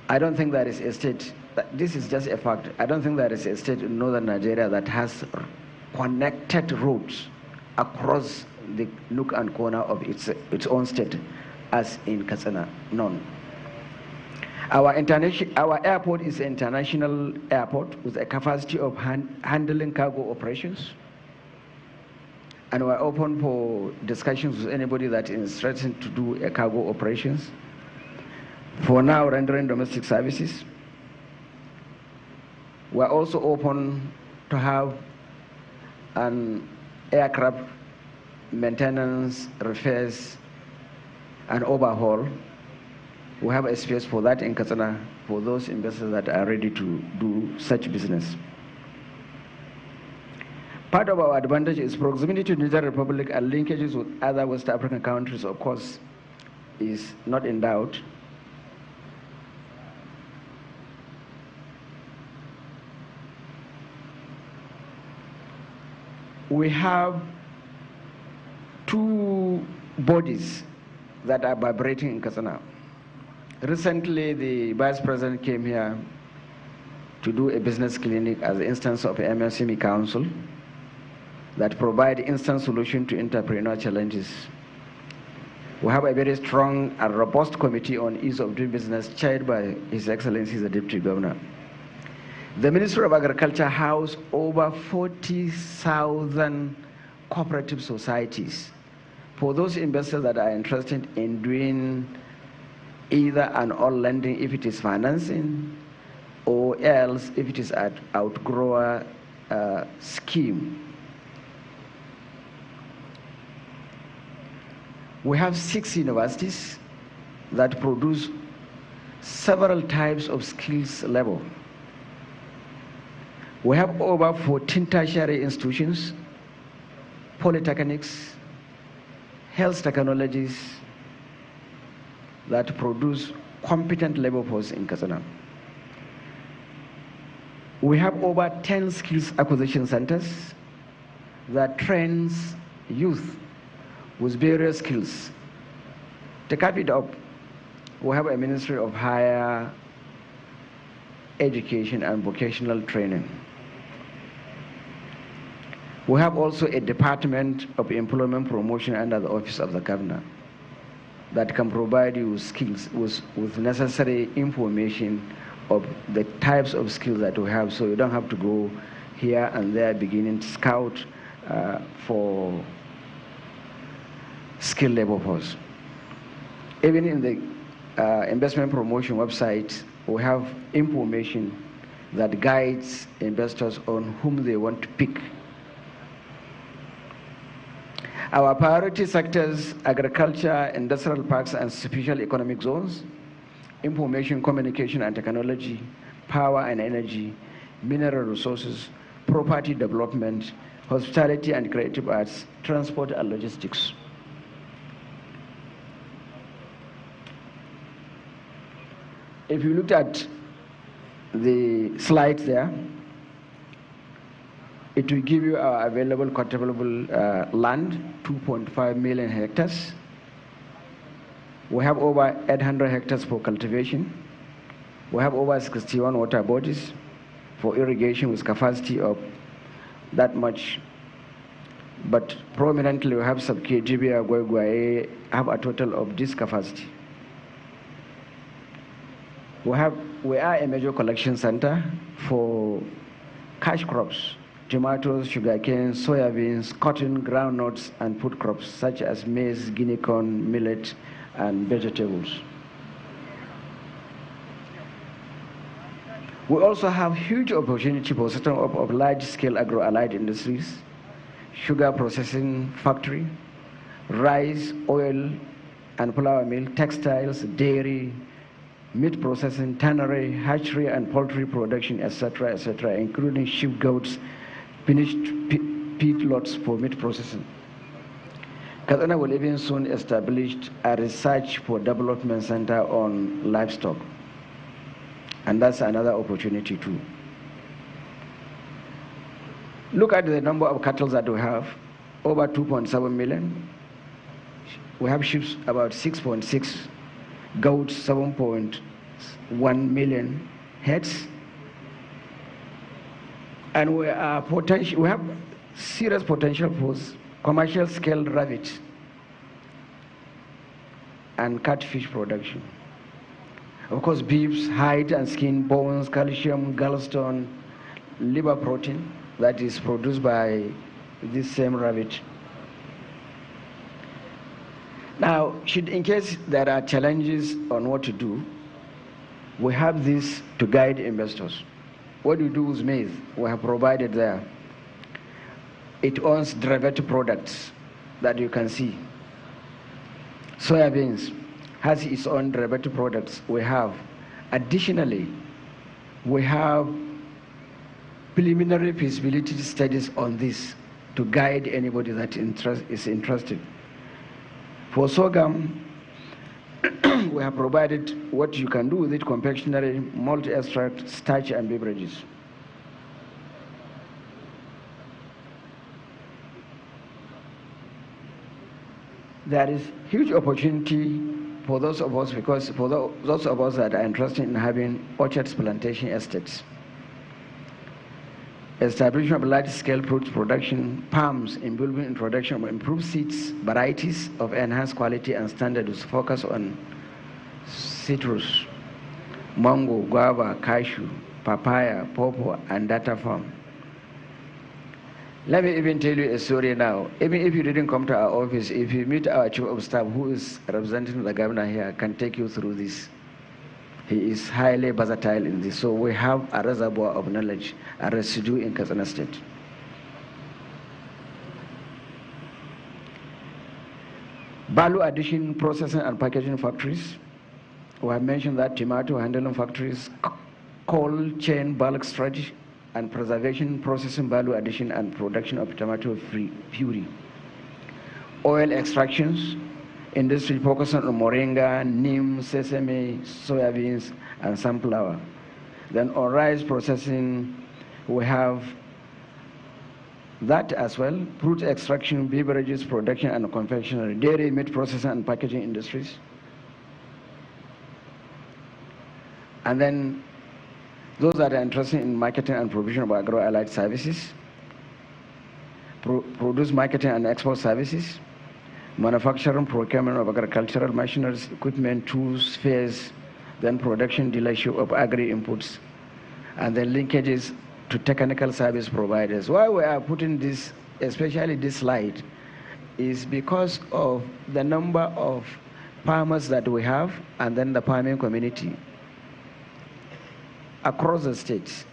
I don't think there is a state, this is just a fact, I don't think there is a state in northern Nigeria that has connected roads across the nook and corner of its own state as in Katsina. None. Our airport is an international airport with a capacity of handling cargo operations. And we're open for discussions with anybody that is interested to do a cargo operations. For now, rendering domestic services. We're also open to have an aircraft maintenance, repairs, and overhaul. We have a space for that in Katsina for those investors that are ready to do such business. Part of our advantage is proximity to Niger Republic and linkages with other West African countries, of course, is not in doubt. We have two bodies that are vibrating in Katsina. Recently, the Vice President came here to do a business clinic as an instance of MSME Council that provide instant solution to entrepreneurial challenges. We have a very strong and robust committee on ease of doing business chaired by His Excellency the Deputy Governor. The Ministry of Agriculture house over 40,000 cooperative societies for those investors that are interested in doing either an all lending if it is financing or else if it is an outgrower scheme. We have 6 universities that produce several types of skills level. We have over 14 tertiary institutions, polytechnics, health technologies that produce competent labor force in Katsina. We have over 10 skills acquisition centers that trains youth with various skills. To cap it up, we have a Ministry of Higher Education and Vocational Training. We have also a Department of Employment Promotion under the Office of the Governor that can provide you skills with necessary information of the types of skills that we have, so you don't have to go here and there beginning to scout for skilled labor force. Even in the investment promotion website, we have information that guides investors on whom they want to pick. Our priority sectors: agriculture, industrial parks and special economic zones, information, communication and technology, power and energy, mineral resources, property development, hospitality and creative arts, transport and logistics. If you look at the slides there, It will give you our available cultivable land, 2.5 million hectares. We have over 800 hectares for cultivation. We have over 61 water bodies for irrigation with capacity of that much. But prominently, we have Sub-KGB, Agwagwae, have a total of this capacity. We are a major collection center for cash crops, tomatoes, sugarcane, soybeans, cotton, groundnuts, and food crops such as maize, guinea corn, millet, and vegetables. We also have huge opportunity for setting up of large-scale agro-allied industries, sugar processing factory, rice, oil, and flour mill, textiles, dairy, meat processing, tannery, hatchery, and poultry production, etc., including sheep, goats, finished feedlots for meat processing. Katsina will even soon establish a research for development center on livestock. And that's another opportunity too. Look at the number of cattle that we have, over 2.7 million. We have sheep about 6.6, goats 7.1 million heads. And we have serious potential for commercial scale rabbit and catfish production. Of course, beefs, hide and skin, bones, calcium, gallstone, liver protein that is produced by this same rabbit. Now, in case there are challenges on what to do, we have this to guide investors. What do you do with maize? We have provided there. It owns derivative products that you can see. Soybeans has its own derivative products. We have, additionally, we have preliminary feasibility studies on this to guide anybody that is interested. For sorghum, we have provided what you can do with it: confectionery, malt extract, starch, and beverages. There is huge opportunity for those of us, because for those of us that are interested in having orchards, plantation estates, establishment of large-scale fruit production, palms, involving introduction of improved seeds, varieties of enhanced quality and standards, focus on citrus, mango, guava, cashew, papaya, pawpaw, and data farm. Let me even tell you a story now. Even if you didn't come to our office, if you meet our chief of staff, who is representing the governor here, can take you through this. He is highly versatile in this. So we have a reservoir of knowledge, a residue in Katsina State. Value addition, processing and packaging factories. We have mentioned that tomato handling factories, cold chain bulk storage and preservation, processing, value addition and production of tomato puree. Oil extractions, industry focusing on moringa, neem, sesame, soybeans, and sunflower. Then on rice processing, we have that as well: fruit extraction, beverages production and confectionery, dairy, meat processing and packaging industries. And then those that are interested in marketing and provision of agro-allied services, produce marketing and export services, manufacturing, procurement of agricultural machineries, equipment, tools, spares, then production, dealership of agri-inputs, and then linkages to technical service providers. Why we are putting this, especially this slide, is because of the number of farmers that we have, and then the farming community across the states.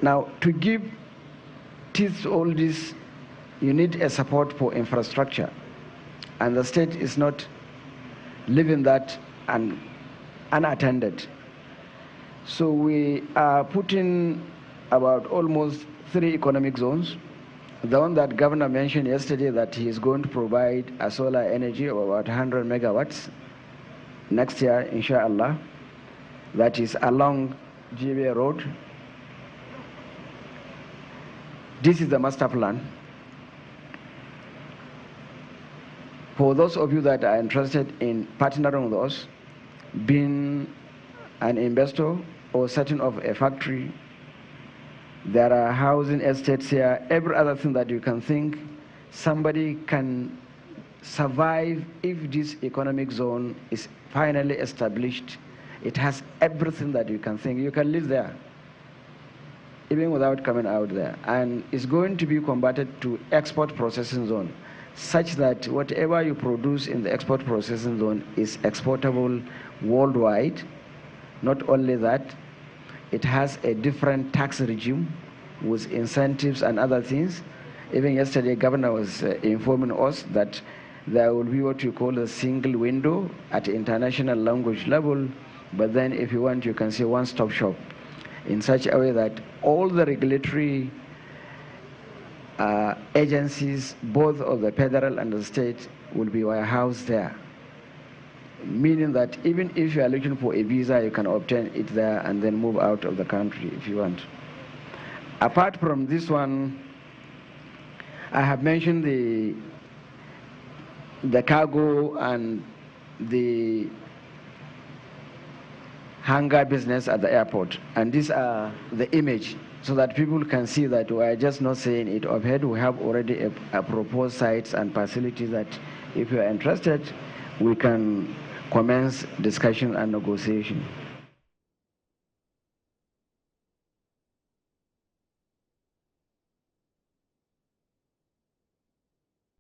Now, to give teeth to all this, you need a support for infrastructure, and the state is not leaving that unattended. So we are putting about almost 3 economic zones. The one that Governor mentioned yesterday, that he is going to provide a solar energy of about 100 megawatts next year, inshallah. That is along GBA Road. This is the master plan. For those of you that are interested in partnering with us, being an investor or setting up a factory, there are housing estates here, every other thing that you can think, somebody can survive if this economic zone is finally established. It has everything that you can think. You can live there, even without coming out there. And it's going to be converted to export processing zone, such that whatever you produce in the export processing zone is exportable worldwide. Not only that, it has a different tax regime with incentives and other things. Even yesterday, Governor was informing us that there will be what you call a single window at international language level, but then if you want, you can say one-stop shop in such a way that all the regulatory agencies, both of the federal and the state, will be warehoused there. Meaning that even if you are looking for a visa, you can obtain it there and then move out of the country if you want. Apart from this one, I have mentioned the cargo and the hangar business at the airport. And these are the image so that people can see that we are just not saying it overhead. We have already a proposed sites and facilities that if you are interested, we can commence discussion and negotiation.